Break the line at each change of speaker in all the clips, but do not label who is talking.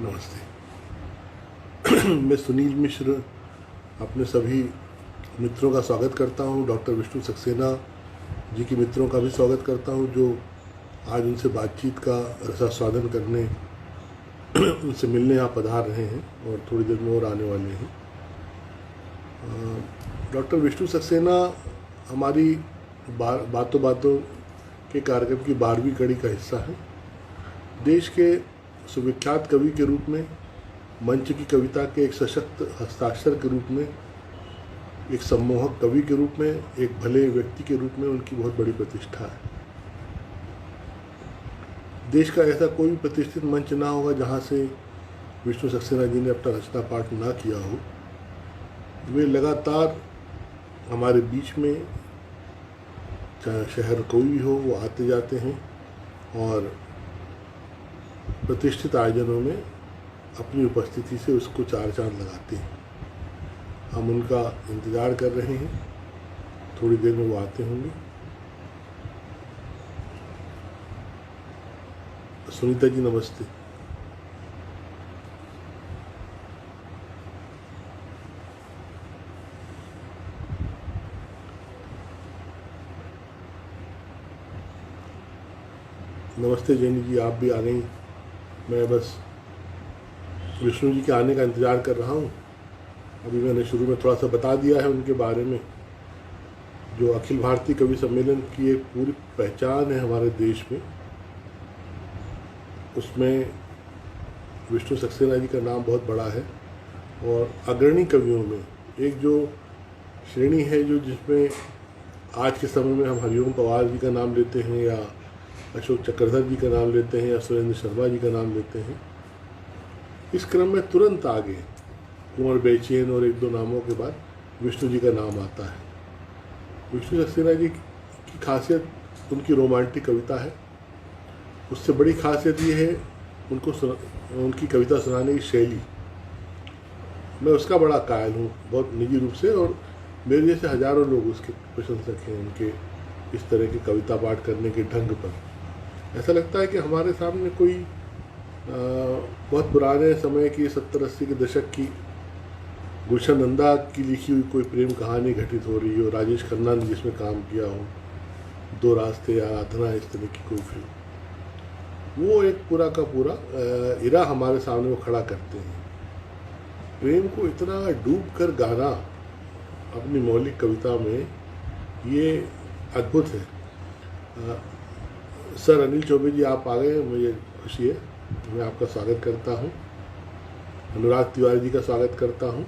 नमस्ते। मैं सुनील मिश्र अपने सभी मित्रों का स्वागत करता हूं। डॉक्टर विष्णु सक्सेना जी के मित्रों का भी स्वागत करता हूं जो आज उनसे बातचीत का रसास्वादन करने उनसे मिलने यहाँ पधार रहे हैं और थोड़ी देर में और आने वाले हैं। डॉक्टर विष्णु सक्सेना हमारी बातों बातों के कार्यक्रम की 12वीं कड़ी का हिस्सा है। देश के सुविख्यात कवि के रूप में, मंच की कविता के एक सशक्त हस्ताक्षर के रूप में, एक सम्मोहक कवि के रूप में, एक भले व्यक्ति के रूप में उनकी बहुत बड़ी प्रतिष्ठा है। देश का ऐसा कोई भी प्रतिष्ठित मंच ना होगा जहाँ से विष्णु सक्सेना जी ने अपना रचना पाठ ना किया हो। वे लगातार हमारे बीच में, चाहे शहर कोई भी हो, वो आते जाते हैं और प्रतिष्ठित आयोजनों में अपनी उपस्थिति से उसको चार चांद लगाते हैं। हम उनका इंतज़ार कर रहे हैं, थोड़ी देर में वो आते होंगे। सुनीता जी नमस्ते। नमस्ते जैनी जी, आप भी आ गई। मैं बस विष्णु जी के आने का इंतज़ार कर रहा हूँ। अभी मैंने शुरू में थोड़ा सा बता दिया है उनके बारे में। जो अखिल भारतीय कवि सम्मेलन की एक पूरी पहचान है हमारे देश में, उसमें विष्णु सक्सेना जी का नाम बहुत बड़ा है। और अग्रणी कवियों में एक जो श्रेणी है जो जिसमें आज के समय में हम हरिओम पवार जी का नाम लेते हैं, या अशोक चक्रधर जी का नाम लेते हैं, या सुरेंद्र शर्मा जी का नाम लेते हैं, इस क्रम में तुरंत आगे कुंवर बेचैन और एक दो नामों के बाद विष्णु जी का नाम आता है। विष्णु सक्सेना जी की खासियत उनकी रोमांटिक कविता है। उससे बड़ी खासियत ये है उनकी कविता सुनाने की शैली। मैं उसका बड़ा कायल हूँ, बहुत निजी रूप से, और मेरे जैसे हजारों लोग उसके प्रशंसक हैं उनके इस तरह की कविता पाठ करने के ढंग पर। ऐसा लगता है कि हमारे सामने कोई बहुत पुराने समय की 70-80 के दशक की गुलशन नंदा की लिखी हुई कोई प्रेम कहानी घटित हो रही हो, राजेश खन्ना ने जिसमें काम किया हो, दो रास्ते, आराधना, इस तरह की कोई फिल्म। वो एक पूरा का पूरा इरा हमारे सामने वो खड़ा करते हैं। प्रेम को इतना डूब कर गाना अपनी मौलिक कविता में, ये अद्भुत है। सर अनिल चौबे जी आप आ गए, मुझे खुशी है। मैं आपका स्वागत करता हूँ। अनुराग तिवारी जी का स्वागत करता हूँ।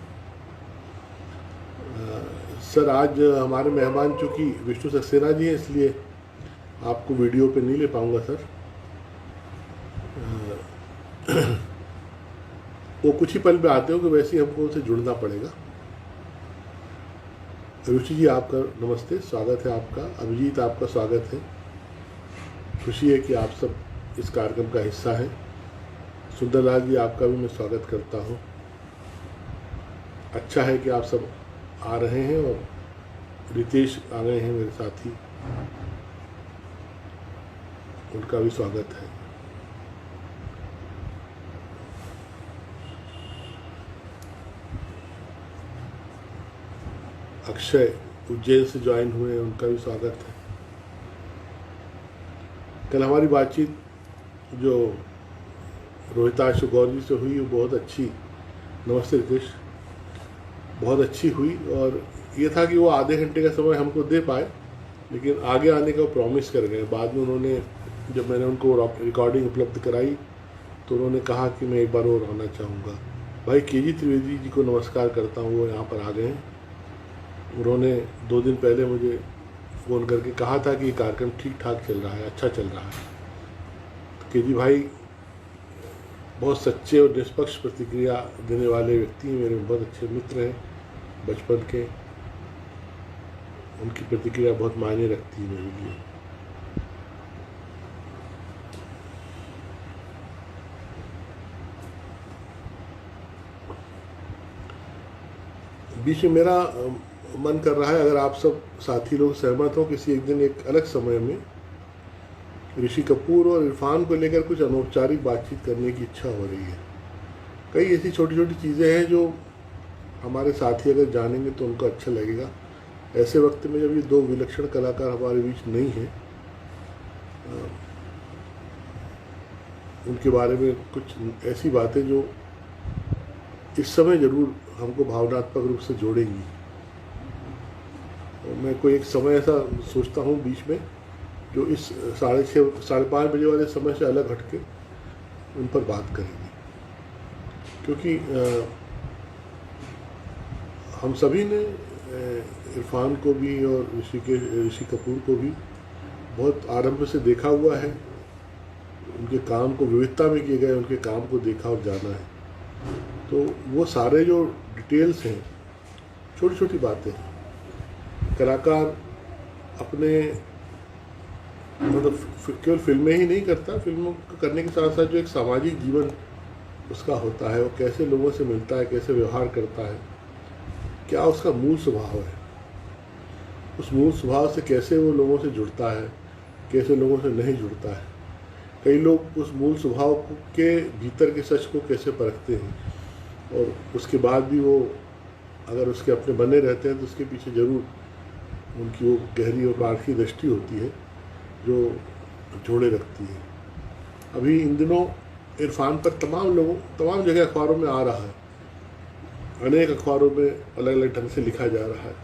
सर आज हमारे मेहमान चूँकि विष्णु सक्सेना जी हैं, इसलिए आपको वीडियो पे नहीं ले पाऊँगा सर। वो कुछ ही पल में आते हो कि वैसे ही हमको उनसे जुड़ना पड़ेगा। रुचि जी आपका नमस्ते, स्वागत है आपका। अभिजीत आपका स्वागत है। खुशी है कि आप सब इस कार्यक्रम का हिस्सा हैं। सुंदरलाल जी आपका भी मैं स्वागत करता हूँ। अच्छा है कि आप सब आ रहे हैं, और रितेश आ गए हैं मेरे साथी, उनका भी स्वागत है। अक्षय उज्जैन से ज्वाइन हुए, उनका भी स्वागत है। कल हमारी बातचीत जो रोहिताश गौर जी से हुई वो बहुत अच्छी, नमस्ते रितेश, बहुत अच्छी हुई। और ये था कि वो आधे घंटे का समय हमको दे पाए, लेकिन आगे आने का प्रॉमिस कर गए। बाद में उन्होंने, जब मैंने उनको रिकॉर्डिंग उपलब्ध कराई तो उन्होंने कहा कि मैं एक बार और आना चाहूँगा। भाई केजी त्रिवेदी जी को नमस्कार करता हूँ, वो यहाँ पर आ गए हैं। उन्होंने 2 दिन पहले मुझे फ़ोन करके कहा था कि कार्यक्रम ठीक ठाक चल रहा है, अच्छा चल रहा है। तो केजी भाई बहुत सच्चे और निष्पक्ष प्रतिक्रिया देने वाले व्यक्ति हैं, मेरे बहुत अच्छे मित्र हैं बचपन के। उनकी प्रतिक्रिया बहुत मायने रखती है मेरे लिए। बीच में मेरा मन कर रहा है, अगर आप सब साथी लोग सहमत हो, किसी एक दिन एक अलग समय में ऋषि कपूर और इरफान को लेकर कुछ अनौपचारिक बातचीत करने की इच्छा हो रही है। कई ऐसी छोटी छोटी चीज़ें हैं जो हमारे साथी अगर जानेंगे तो उनको अच्छा लगेगा। ऐसे वक्त में जब ये दो विलक्षण कलाकार हमारे बीच नहीं हैं, उनके बारे में कुछ ऐसी बातें जो इस समय ज़रूर हमको भावनात्मक रूप से जोड़ेंगी। और मैं कोई एक समय ऐसा सोचता हूँ बीच में जो इस 6:30 5:30 वाले समय से अलग हटके उन पर बात करेंगे, क्योंकि हम सभी ने इरफान को भी और ऋषि कपूर को भी बहुत आरंभ से देखा हुआ है। उनके काम को विविधता में किए गए उनके काम को देखा और जाना है। तो वो सारे जो डिटेल्स हैं, छोटी छोटी बातें हैं, कलाकार अपने मतलब केवल फिल्में ही नहीं करता, फिल्मों को करने के साथ साथ जो एक सामाजिक जीवन उसका होता है, वो कैसे लोगों से मिलता है, कैसे व्यवहार करता है, क्या उसका मूल स्वभाव है, उस मूल स्वभाव से कैसे वो लोगों से जुड़ता है, कैसे लोगों से नहीं जुड़ता है। कई लोग उस मूल स्वभाव के भीतर के सच को कैसे परखते हैं और उसके बाद भी वो अगर उसके अपने बने रहते हैं तो उसके पीछे ज़रूर उनकी वो गहरी और पारखी दृष्टि होती है जो जोड़े रखती है। अभी इन दिनों इरफान पर तमाम जगह अखबारों में आ रहा है, अनेक अखबारों में अलग अलग ढंग से लिखा जा रहा है।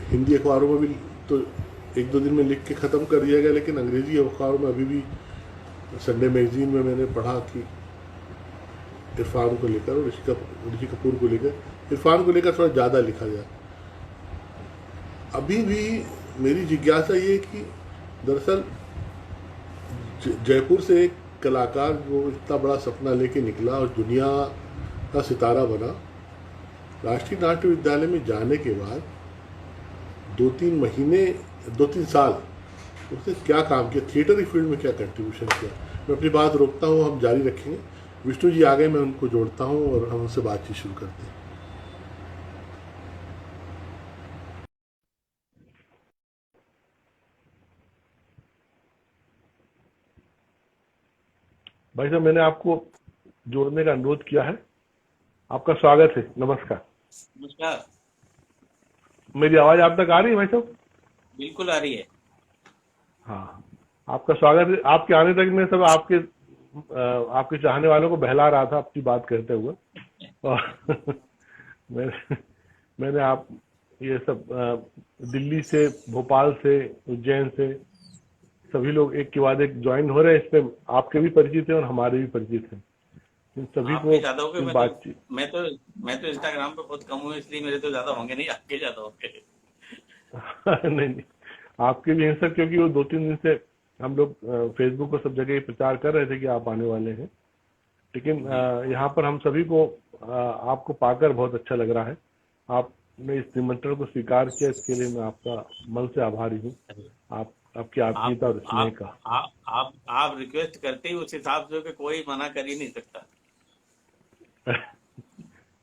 हिंदी अखबारों में भी तो 1-2 दिन में लिख के ख़त्म कर दिया गया, लेकिन अंग्रेज़ी अखबारों में अभी भी संडे मैगजीन में मैंने पढ़ा कि इरफान को लेकर और ऋषि कपूर को लेकर, इरफान को लेकर थोड़ा ज़्यादा लिखा गया। अभी भी मेरी जिज्ञासा ये है कि दरअसल जयपुर से एक कलाकार जो इतना बड़ा सपना लेके निकला और दुनिया का सितारा बना, राष्ट्रीय नाट्य विद्यालय में जाने के बाद 2-3 साल उसने क्या काम किया, थिएटर की फील्ड में क्या कंट्रीब्यूशन किया। मैं अपनी बात रोकता हूँ, हम जारी रखेंगे। विष्णु जी आ गए, मैं उनको जोड़ता हूँ और हम उनसे बातचीत शुरू करते हैं। भाई साहब, मैंने आपको जोड़ने का अनुरोध किया है। आपका स्वागत है। नमस्कार।
नमस्कार।
मेरी आवाज आप तक आ रही है भाई साहब?
बिल्कुल आ रही है।
हाँ, आपका स्वागत है। आपके आने तक मैं सब आपके चाहने वालों को बहला रहा था आपकी बात करते हुए। और मैंने आप ये सब दिल्ली से, भोपाल से, उज्जैन से सभी लोग एक के बाद एक ज्वाइन हो रहे हैं। इसमें आपके भी परिचित हैं और हमारे भी परिचित हैं। इन सभी को
आपके ज्यादा हो गए।
इस
मैं तो
बातचीत
मैं तो मैं तो इंस्टाग्राम पे बहुत कम हूँ, इसलिए मेरे तो ज्यादा होंगे नहीं, आपके ज्यादा होंगे।
नहीं नहीं, आपके भी हैं सर, क्योंकि वो 2-3 दिन से हम लोग फेसबुक पर सब जगह प्रचार कर रहे थे कि आप आने वाले हैं। लेकिन
जी।
यहाँ पर हम सभी को आपको पाकर बहुत अच्छा लग रहा है। आपने इस निमंत्रण को स्वीकार किया, इसके लिए मैं आपका मन से आभारी हूँ।
अरे,
आपकी आत्मीयता
आप
और स्नेह
आप
का।
आप रिक्वेस्ट करते ही उस हिसाब से हो कि कोई मना कर ही नहीं सकता।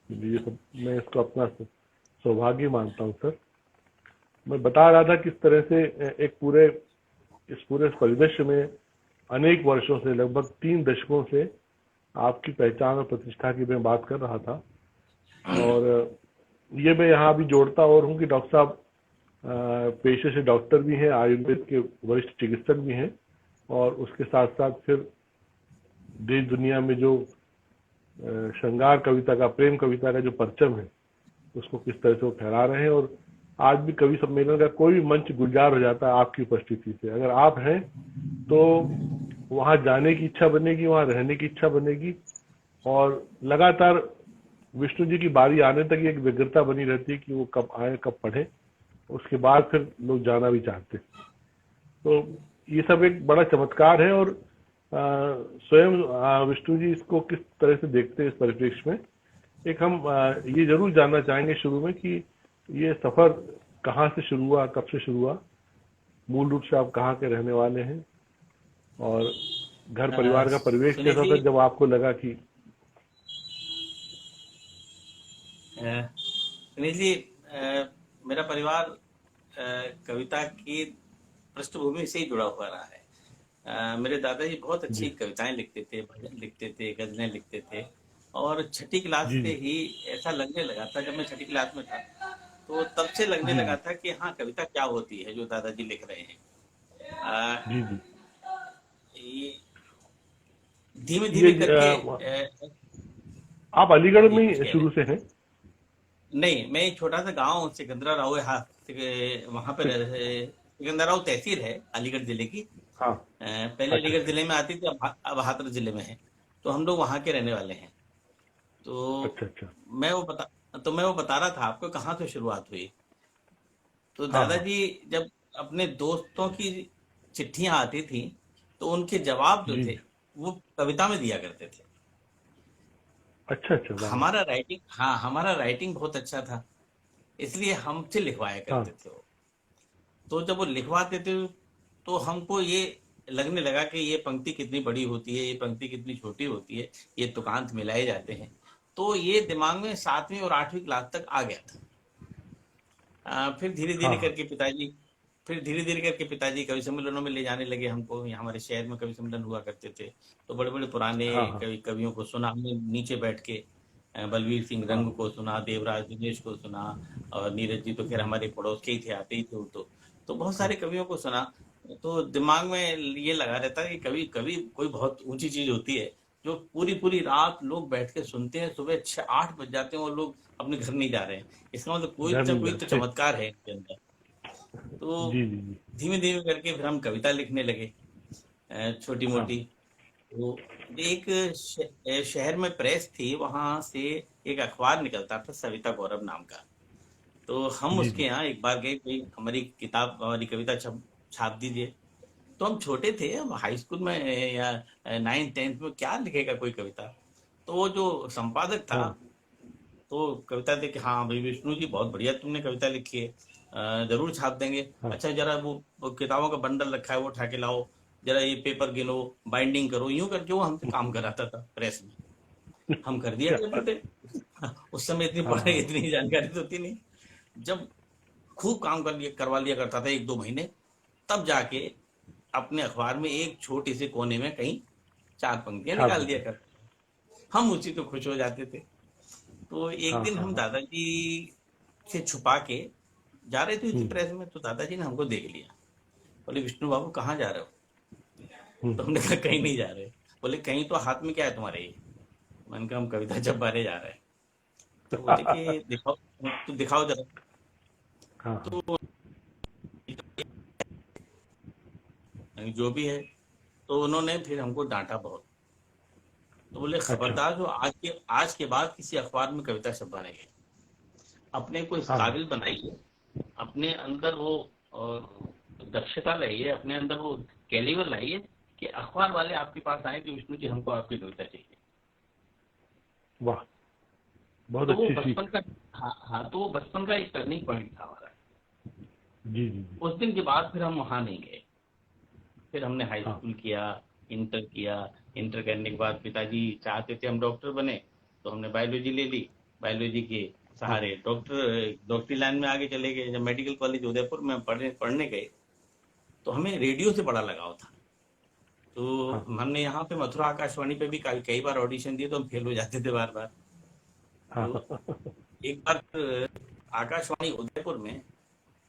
ये सब मैं इसको अपना सौभाग्य मानता हूँ सर। मैं बता रहा था किस तरह से इस पूरे परिदृश्य में अनेक वर्षों से, लगभग 3 दशकों से आपकी पहचान और प्रतिष्ठा की मैं बात कर रहा था। और ये मैं यहाँ अभी जोड़ता और हूँ कि डॉक्टर साहब पेशे से डॉक्टर भी हैं, आयुर्वेद के वरिष्ठ चिकित्सक भी हैं, और उसके साथ साथ फिर देश दुनिया में जो श्रृंगार कविता का, प्रेम कविता का जो परचम है, उसको किस तरह से वो फहरा रहे हैं। और आज भी कवि सम्मेलन का कोई भी मंच गुलजार हो जाता है आपकी उपस्थिति से। अगर आप हैं तो वहां जाने की इच्छा बनेगी, वहां रहने की इच्छा बनेगी, और लगातार विष्णु जी की बारी आने तक एक व्यग्रता बनी रहती है कि वो कब आए, कब पढ़े। उसके बाद फिर लोग जाना भी चाहते हैं। तो ये सब एक बड़ा चमत्कार है। और स्वयं विष्णु जी इसको किस तरह से देखते हैं इस परिप्रेक्ष्य में, एक हम ये जरूर जानना चाहेंगे शुरू में कि ये सफर कहाँ से शुरू हुआ, कब से शुरू हुआ, मूल रूप से आप कहाँ के रहने वाले हैं, और घर परिवार का परिवेश
सुनील
कैसा
जी,
था जब आपको लगा कि
सुनील जी, मेरा परिवार कविता की पृष्ठभूमि से ही जुड़ा हुआ रहा है। मेरे दादाजी बहुत अच्छी
जी
कविताएं लिखते थे, भजन लिखते थे, गजलें लिखते थे। और छठी क्लास
जी
से
जी
ही ऐसा लगने लगा था, जब मैं छठी क्लास में था तो तब से लगने
जी
लगा
जी
था कि हाँ, कविता क्या होती है जो दादाजी लिख रहे हैं।
जी जी।
ये धीमे
ये
धीमे करके
आप अलीगढ़
जी कुछ
में
कह रहे
शुरू
हैं।
से हैं?
नहीं, मैं एक छोटा सा गांव सिकंदरा राव है, हाँ, वहां पे
सिक-
सिकंदरा राव तहसील है अलीगढ़ जिले की।
हाँ।
पहले
अच्छा
अलीगढ़
अच्छा
जिले में आती थी, अब हाथरस जिले में है। तो हम लोग वहाँ के रहने वाले हैं। तो
अच्छा अच्छा।
मैं वो बता रहा था आपको कहाँ से शुरुआत हुई। तो
हाँ हाँ।
दादाजी जब अपने दोस्तों की चिट्ठियां आती थी तो उनके जवाब जो
जी
थे
जी।
वो कविता में दिया करते थे।
अच्छा अच्छा, वाह वाह।
हमारा राइटिंग बहुत अच्छा था, इसलिए हमसे लिखवाया
हाँ
करते थे वो। तो जब वो लिखवाते थे तो हमको ये लगने लगा कि ये पंक्ति कितनी बड़ी होती है, ये पंक्ति कितनी छोटी होती है, ये तुकांत मिलाए जाते हैं। तो ये दिमाग में 7वीं और 8वीं क्लास तक आ गया था। फिर धीरे
हाँ
धीरे
हाँ।
करके पिताजी फिर धीरे धीरे करके पिताजी कवि सम्मेलनों में ले जाने लगे हमको। यहाँ हमारे शहर में कवि सम्मेलन हुआ करते थे, तो बड़े बड़े पुराने
हाँ हाँ।
कवियों को सुना हमने नीचे बैठ के। बलवीर सिंह
हाँ
रंग को सुना, देवराज दिनेश को सुना, और नीरज जी तो खैर हमारे पड़ोस के ही थे, आते ही थे वो तो बहुत
हाँ।
सारे कवियों को सुना। तो दिमाग में ये लगा रहता है कि कभी कभी कोई बहुत ऊंची चीज होती है जो पूरी पूरी रात लोग बैठ के सुनते हैं, सुबह 6-8 बज जाते हैं और लोग अपने घर नहीं जा रहे हैं। इसका मतलब
घर नहीं
कोई तो
जाते।
चमत्कार है इनके अंदर। तो
जी जी जी।
धीमे धीमे करके फिर हम कविता लिखने लगे, छोटी
हाँ।
मोटी। तो एक शहर में प्रेस थी, वहां से एक अखबार निकलता था सविता गौरव नाम का। तो हम
जी
उसके
जी।
यहाँ एक बार गए, भाई हमारी किताब, हमारी कविता छाप दीजिए। तो हम छोटे थे, हम हाई स्कूल में या 9th 10th में क्या लिखेगा कोई कविता। तो वो जो संपादक था
हाँ
तो कविता दे कि हाँ भाई विष्णु जी, बहुत बढ़िया तुमने कविता लिखी है, जरूर छाप देंगे।
हाँ।
अच्छा जरा वो किताबों का बंडल रखा है वो उठा के लाओ, जरा ये पेपर गिनो, बाइंडिंग करो, यूं करके वो हमसे काम कराता था प्रेस में। हम कर दिया
क्या
करते
बात।
थे। उस समय इतनी
हाँ
पढ़ाई,
हाँ।
इतनी जानकारी तो थी नहीं। जब खूब काम करवा लिया करता था 1-2 महीने, तब जाके अपने अखबार में एक छोटे से कोने में कहीं 4 पंक्तियां
छाप
निकाल दिया
देते।
करते। हम उसी तो खुश हो जाते थे। तो एक
हाँ
दिन
हाँ
हम
हाँ।
दादाजी से छुपा के जा रहे थे उसी
हम्म
प्रेस में, तो दादाजी ने हमको देख लिया। बोले विष्णु बाबू कहाँ जा रहे हो। तो
हम्म।
हमने कहा कहीं नहीं जा रहे। बोले कहीं तो हाथ में क्या है तुम्हारे ये। मैंने कहा हम कविता छपवाने जा रहे हैं। तो बोले कि दिखाओ, तो दिखाओ जरा।
हाँ हाँ।
तो जो भी है, तो उन्होंने फिर हमको डांटा बहुत। तो बोले
अच्छा।
खबरदार, जो आज के बाद किसी अखबार में कविता छपवाने गए, अपने को इस
हाँ हाँ।
काबिल बनाइए, अपने अंदर वो दक्षता लाइए, अपने अंदर वो कैलिबर लाइए कि अखबार वाले आपके पास आए कि विष्णु जी हमको आपकी कविता चाहिए।
वाह, बहुत
तो वो
अच्छी
बचपन
सीख।
का, हाँ हाँ, तो वो बचपन का एक टर्निंग पॉइंट था हमारा।
जी जी जी।
उस दिन के बाद फिर हम वहां नहीं गए। फिर हमने हाई
हाँ
स्कूल किया, इंटर किया। इंटर करने के बाद पिताजी चाहते थे हम डॉक्टर बने, तो हमने बायोलॉजी ले ली। बायोलॉजी के
हाँ
सहारे डॉक्टरी लाइन में आगे चले गए। जब मेडिकल कॉलेज उदयपुर में पढ़ने गए तो हमें रेडियो से बड़ा लगाव था। तो
हाँ
हमने यहाँ पे मथुरा आकाशवाणी पे भी कई बार ऑडिशन दिए, तो हम फेल हो जाते थे बार बार।
हाँ
तो
हाँ।
एक बार आकाशवाणी उदयपुर में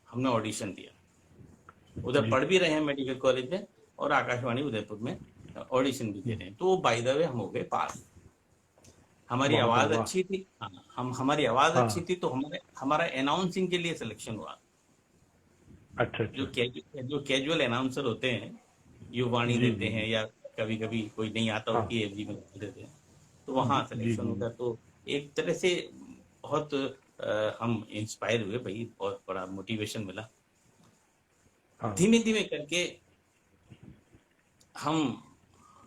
हमने ऑडिशन दिया। उधर
जी।
पढ़ भी रहे हैं मेडिकल कॉलेज में, और आकाशवाणी उदयपुर में ऑडिशन भी दे रहे हैं। तो बाय द वे हम हो गए पास। हमारी
बहुत है,
आवाज
वाह।
अच्छी थी, हाँ, हम हमारी आवाज अच्छी
हाँ।
थी, तो हमारा अनाउंसिंग के लिए सिलेक्शन हुआ।
अच्छा अच्छा।
जो कैजुअल अनाउंसर होते हैं, युवाणी
जी
देते
जी
हैं,
जी।
या कभी कभी कोई नहीं आता हो
हाँ।
पीएफजी में बोल देते हैं, तो
जी
वहाँ
जी
सिलेक्शन
जी
होता
जी।
है। तो एक तरह से बहुत हम इंस्पायर हुए भाई, बहुत बड़ा मोटिवेशन मिला।
हाँ
धीमे धीमे करके हम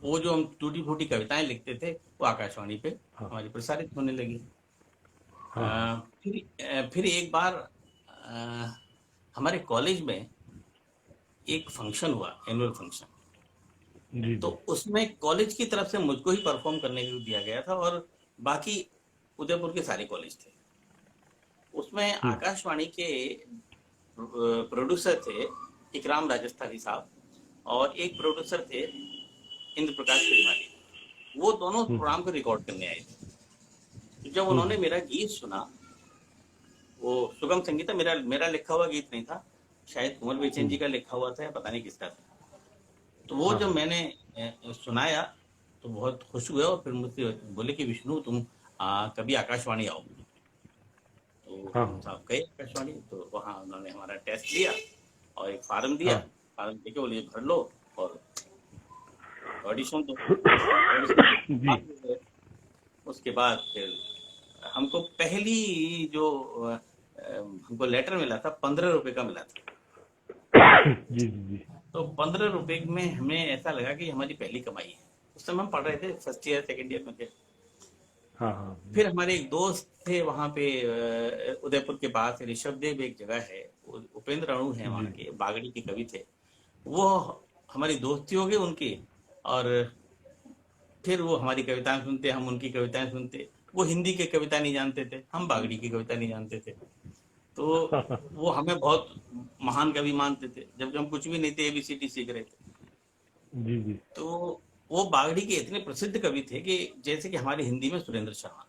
वो जो हम टूटी फूटी कविताएं लिखते थे वो आकाशवाणी पे
हाँ
हमारी प्रसारित होने लगी।
हाँ। हाँ।
फिर एक बार हमारे कॉलेज में एक फंक्शन हुआ, एनुअल फंक्शन।
जी
तो
जी।
उसमें कॉलेज की तरफ से मुझको ही परफॉर्म करने के लिए दिया गया था, और बाकी उदयपुर के सारे कॉलेज थे। उसमें
हम्म।
आकाशवाणी के प्रोड्यूसर थे इकराम राजस्थानी साहब। और एक प्रोड्यूसर थे इंद्र प्रकाश त्रिमाली, वो दोनों प्रोग्राम को रिकॉर्ड करने आए थे। तो जब उन्होंने मेरा गीत सुना, वो सुगम संगीत था, मेरा मेरा लिखा हुआ गीत नहीं था, शायद कुंवर बेचैन जी का लिखा हुआ था या पता नहीं किसका था। तो वो जब मैंने सुनाया तो बहुत खुश हुए और फिर मुझसे बोले कि विष्णु तुम कभी आकाशवाणी आओ। तो हम साहब गए आकाशवाणी, तो वहाँ उन्होंने हमारा टेस्ट लिया और एक फार्म दिया, फार्म देके बोले भर लो और ऑडिशन दो। उसके बाद फिर हमको पहली जो हमको लेटर मिला था 15 रुपए का मिला था।
जी जी।
तो 15 रुपए में हमें ऐसा लगा कि हमारी पहली कमाई है। उस समय हम पढ़ रहे थे, फर्स्ट ईयर सेकंड ईयर में थे। फिर हमारे एक दोस्त थे वहां पे उदयपुर के पास ऋषभदेव एक जगह है, उपेंद्र अणु है वहां के, बागड़ी के कवि थे। वो हमारी दोस्ती हो गई उनकी, और फिर वो हमारी कविताएं सुनते, हम उनकी कविताएं सुनते। वो हिंदी की कविता नहीं जानते थे, हम बागड़ी की कविता नहीं जानते थे। तो वो हमें बहुत महान कवि मानते थे, जबकि हम कुछ भी नहीं थे, ABCD सीख रहे थे।
जी जी।
तो वो बागड़ी के इतने प्रसिद्ध कवि थे कि जैसे कि हमारी हिंदी में सुरेंद्र शर्मा,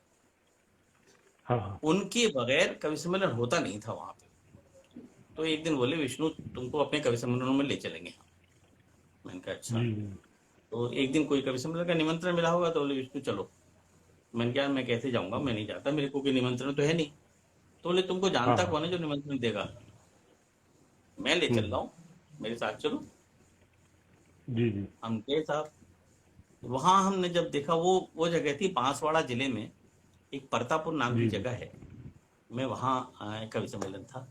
उनके बगैर कवि सम्मेलन होता नहीं था वहां पे। तो एक दिन बोले विष्णु तुमको अपने कवि सम्मेलनों में ले चलेंगे। मैंने कहा अच्छा। तो एक दिन कोई कवि सम्मेलन का निमंत्रण मिला होगा, तो बोले विष्णु चलो। मैंने कहा मैं कैसे जाऊंगा, मैं नहीं जाता, मेरे को कोई निमंत्रण तो है नहीं। तो बोले तुमको जानता कौन है जो निमंत्रण देगा? मैं ले चल रहा हूँ, मेरे साथ चलो।
जी जी।
हम गए साहब, वहां हमने जब देखा, वो जगह थी बांसवाड़ा जिले में, एक परतापुर नाम की जगह है, मैं वहां कवि सम्मेलन था।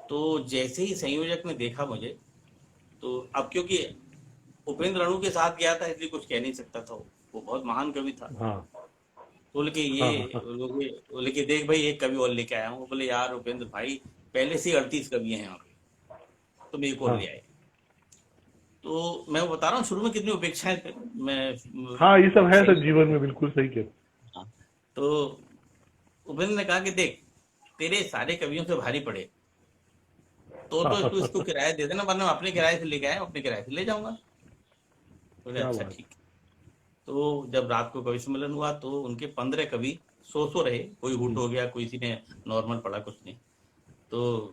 तो जैसे ही संयोजक ने देखा मुझे, तो अब क्योंकि उपेंद्र अणु के साथ गया था इसलिए कुछ कह नहीं सकता था, वो बहुत महान कवि था। बोले कि बोले कि देख भाई एक कवि और लेके आया हूँ। बोले यार उपेंद्र भाई पहले से 38 कवि हैं यहाँ पे, तुम एक और ले आए। तो मैं वो बता रहा हूँ शुरू में कितनी उपेक्षाएं मैं
ये सब है सर जीवन में, बिल्कुल सही कह।
तो उपेंद्र ने कहा कि देख तेरे सारे कवियों से भारी पड़े तो तू इसको किराया दे देना, वरना अपने किराए से लेके आए, अपने किराए से ले जाऊंगा। बोले अच्छा ठीक। तो जब रात को कवि सम्मेलन हुआ तो उनके 15 कवि 100 रहे, कोई हुट हो गया, कोई किसी ने नॉर्मल पढ़ा, कुछ नहीं। तो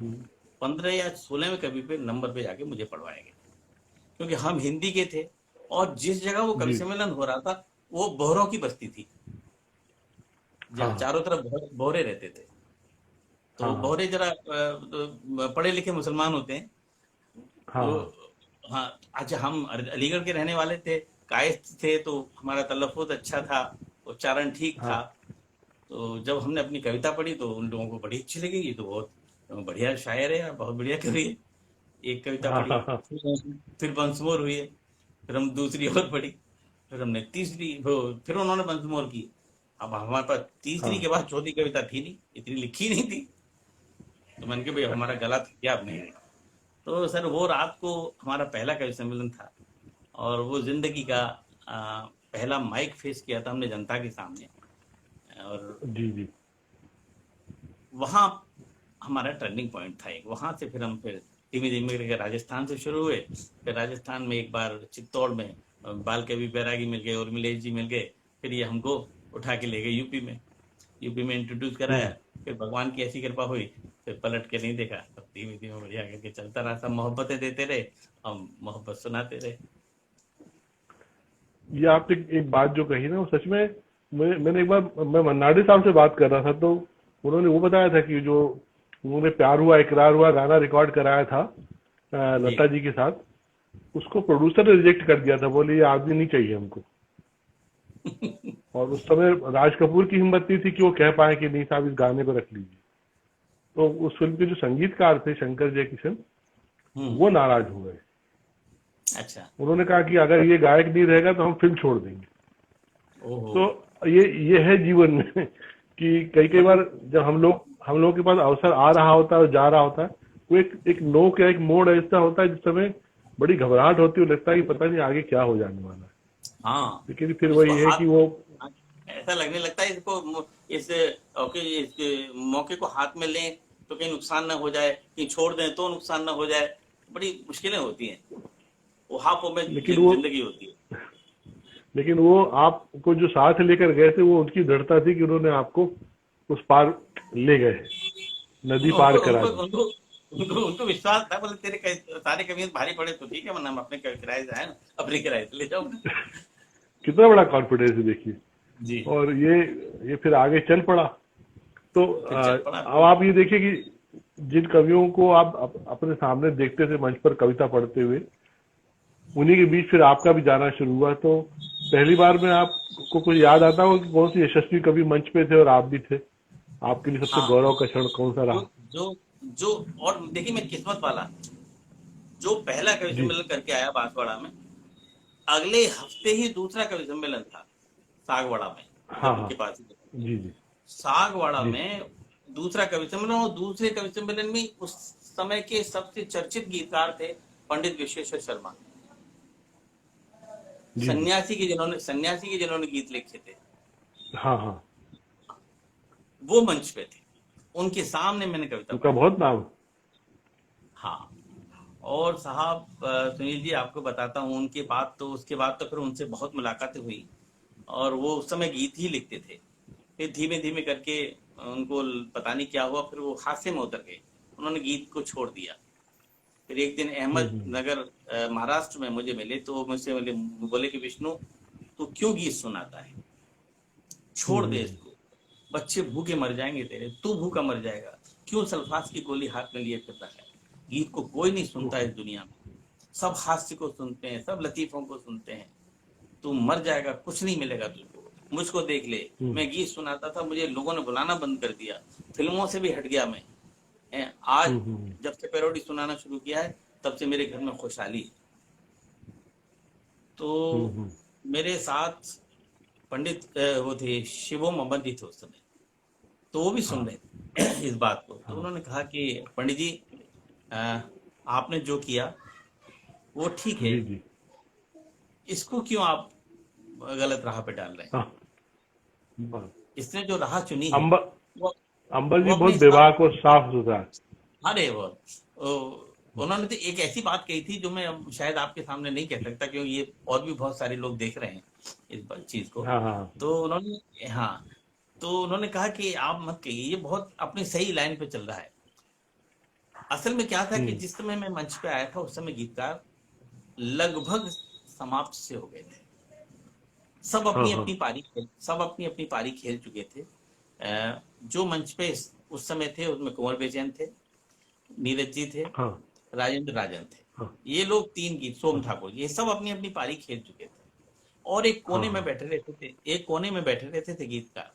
15 या 16वें कवि पे नंबर पे जाके मुझे पढ़वाया गया, क्योंकि हम हिंदी के थे और जिस जगह वो कवि सम्मेलन हो रहा था वो बोहरों की बस्ती थी, जहाँ चारों तरफ बोहरे रहते थे। तो बोहरे जरा पढ़े लिखे मुसलमान होते हैं। तो अच्छा हम अलीगढ़ के रहने वाले थे, कायस्थ थे, तो हमारा तलफ़ुज़ अच्छा था, उच्चारण ठीक था। तो जब हमने अपनी कविता पढ़ी तो उन लोगों को बड़ी अच्छी लगी, ये तो बहुत बढ़िया शायर है, बहुत बढ़िया कवि है। एक कविता पढ़ी, फिर बंसमोर हुई है, फिर हम दूसरी और पढ़ी, फिर हमने तीसरी, फिर उन्होंने बंसमोर की। अब हमारे पास तीसरी के बाद चौथी कविता थी नहीं, इतनी लिखी नहीं थी। तो मैंने कहा भाई हमारा गला थक गया अब नहीं। तो सर वो रात को हमारा पहला कवि सम्मेलन था और वो जिंदगी का पहला माइक फेस किया था हमने जनता के सामने। और
जी
वहाँ हमारा टर्निंग पॉइंट था एक। वहाँ से फिर हम धीमे धीमे राजस्थान से शुरू हुए, फिर राजस्थान में एक बार चित्तौड़ में बाल कवि बैरागी मिल गए, उर्मिलेश जी मिल गए, फिर ये हमको उठा के ले गए यूपी में इंट्रोड्यूस कराया। फिर भगवान की ऐसी कृपा हुई, फिर पलट के नहीं देखा, तब धीमे धीमे बढ़िया करके चलता रहा। सब मोहब्बतें देते रहे, हम मोहब्बत सुनाते रहे।
ये आपने एक बात जो कही ना, वो सच में मैंने एक बार मैं मन्नाडे साहब से बात कर रहा था, तो उन्होंने वो बताया था कि जो उन्होंने प्यार हुआ इकरार हुआ गाना रिकॉर्ड कराया था लता जी के साथ, उसको प्रोड्यूसर ने रिजेक्ट कर दिया था, बोले ये आदमी नहीं चाहिए हमको। और उस समय राज कपूर की हिम्मत नहीं थी कि वो कह पाए कि नहीं साहब इस गाने पर रख लीजिए। तो उस फिल्म के जो संगीतकार थे शंकर जयकिशन, वो नाराज हो गए।
अच्छा।
उन्होंने कहा कि अगर ये गायक नहीं रहेगा तो हम फिल्म छोड़ देंगे। तो ये है जीवन में कि कई बार जब हम लोग के पास अवसर आ रहा होता है और जा रहा होता है, वो एक नो का एक मोड़ ऐसा होता है जिस समय बड़ी घबराहट होती है, लगता है कि पता नहीं आगे क्या हो जाने वाला है।
हाँ,
लेकिन फिर वही है कि वो
ऐसा लगने लगता है इसको इस मौके को हाथ में लें तो कहीं नुकसान ना हो जाए, कहीं छोड़ दें तो नुकसान ना हो जाए, बड़ी मुश्किलें होती हैं। वो हाफों में
लेकिन वो
जिंदगी होती है।
लेकिन वो आपको जो साथ लेकर गए थे, वो उनकी दृढ़ता थी कि उन्होंने आपको उस पार ले गए, नदी पार
उनको
करा
उनको
दी।
उनको उनको उनको विश्वास था, बोले तेरे सारे कभी भारी पड़े तो ठीक है, वरना हम अपने किराए से आए ना, अपने किराए से ले जाऊंगा।
कितना बड़ा कॉन्फिडेंस है देखिए।
जी।
और ये फिर आगे चल पड़ा। तो
फिर चल पड़ा।
अब आप ये देखिए कि जिन कवियों को आप अपने सामने देखते थे मंच पर कविता पढ़ते हुए, उन्हीं के बीच फिर आपका भी जाना शुरू हुआ। तो पहली बार में आपको कुछ याद आता हो कि कौन सी यशस्वी कवि मंच पे थे और आप भी थे? आपके लिए सबसे
हाँ,
गौरव का क्षण कौन सा
जो
रहा?
जो जो और देखिए, मैं किस्मत वाला, जो पहला कवि
जी।
सम्मेलन करके आया बांसवाड़ा में, अगले हफ्ते ही दूसरा कवि सम्मेलन था सागवाड़ा में,
हाँ,
जब
हाँ।
उनके पास ही थे।
जी, जी,
सागवाड़ा
जी,
में दूसरा कवि सम्मेलन, और दूसरे कवि सम्मेलन में उस समय के सबसे चर्चित गीतकार थे पंडित विश्वेश्वर शर्मा,
जी, जी।
सन्यासी के जिन्होंने गीत लिखे थे,
हाँ, हाँ।
वो मंच पे थे। उनके सामने मैंने कविता
उनका
पढ़ी।
बहुत नाम।
हाँ। और साहब, सुनील जी, आपको बताता हूँ, उनके बाद तो उसके बाद तो फिर उनसे बहुत मुलाकातें हुई, और वो उस समय गीत ही लिखते थे। फिर धीमे धीमे करके उनको पता नहीं क्या हुआ, फिर वो हादसे में उतर गए, उन्होंने गीत को छोड़ दिया। फिर एक दिन
हम्म,
अहमदनगर महाराष्ट्र में मुझे मिले, तो मुझसे बोले कि विष्णु, तू क्यों गीत सुनाता है, छोड़ दे
हम्म,
इसको, बच्चे भूखे मर जाएंगे तेरे, तू भूखा मर जाएगा, क्यों सल्फास की गोली हाथ में लिए फिरता है। गीत को कोई नहीं सुनता
ओहो,
इस दुनिया में, सब हास्य को सुनते हैं, सब लतीफों को सुनते हैं, तू मर जाएगा, कुछ नहीं मिलेगा तुझको, मुझको देख ले।
हम्म,
मैं गीत सुनाता था, मुझे लोगों ने बुलाना बंद कर दिया, फिल्मों से भी हट गया मैं। आज
हम्म,
जब से पैरोडी सुनाना शुरू किया है, तब से मेरे घर में खुशहाली है।
हम्म,
तो मेरे साथ पंडित वो थे, शिवोम अमन जी थे उस समय, तो वो भी सुन
हाँ,
रहे थे इस बात को। तो
हाँ।
उन्होंने कहा कि पंडित जी, अ, आपने जो किया वो ठीक है,
जी, जी।
इसको क्यों आप गलत राह पे डाल रहे हैं।
हाँ, बस।
इसने जो राह चुनी है,
अंबा
वो
अंबा जी
वो अपने
बहुत
हिसाब।
बेबाक और साफ सुथरा है।
अरे उन्होंने तो एक ऐसी बात कही थी जो मैं अब शायद आपके सामने नहीं कह सकता, क्योंकि ये और भी बहुत सारे लोग देख रहे हैं इस चीज को।
हाँ, हाँ।
तो उन्होंने, हाँ, तो उन्होंने कहा कि आप मत कहिए, ये बहुत अपनी सही लाइन पे चल रहा है। असल में क्या था कि
हम्म,
जिस समय मैं मंच पे आया था, उस समय गीतकार लगभग समाप्त से हो गए थे।
हाँ, हाँ,
सब अपनी अपनी पारी खेल चुके थे। जो मंच पे उस समय थे, उसमें कुंवर बेचैन थे, नीरज जी थे,
हाँ,
राजेंद्र राजन थे।
हाँ,
ये लोग तीन गीत, सोम
हाँ,
ठाकुर, ये सब अपनी अपनी पारी खेल चुके थे, और एक
हाँ,
कोने में
हाँ,
बैठे रहते थे, एक कोने में बैठे रहते थे गीतकार।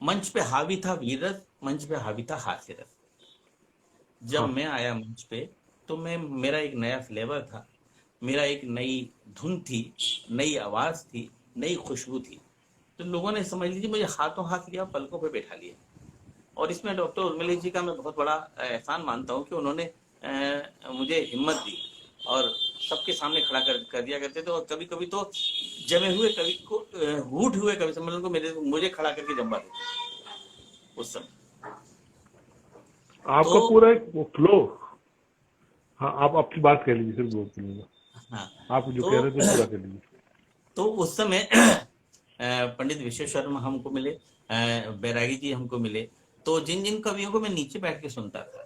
मंच पे हावी था वीररस, मंच पे हावी था हास्य रस। जब
हाँ,
मैं आया मंच पे, तो मेरा एक नया फ्लेवर था, मेरा एक नई धुन थी, नई आवाज थी, नई खुशबू थी। तो लोगों ने, समझ लीजिए, मुझे हाथों हाथ लिया, पलकों पे बैठा लिया। और इसमें डॉक्टर उर्मिला जी का मैं बहुत बड़ा एहसान मानता हूँ कि उन्होंने मुझे हिम्मत दी, और सबके सामने खड़ा कर दिया करते थे। और कभी कभी तो जमे हुए कवि को, हूट हुए कवि सम्मेलन को मुझे खड़ा करके जमवा देते उस समय। तो
आपका पूरा एक फ्लो। हाँ, आप अपनी बात कह लीजिए, फिर बोल
हाँ,
लूंगा। आप जो कह
तो
रहे थे पूरा कर लीजिए।
तो उस समय पंडित विश्वेश्वर हमको मिले, बैरागी जी हमको मिले। तो जिन जिन कवियों को मैं नीचे बैठ के सुनता था,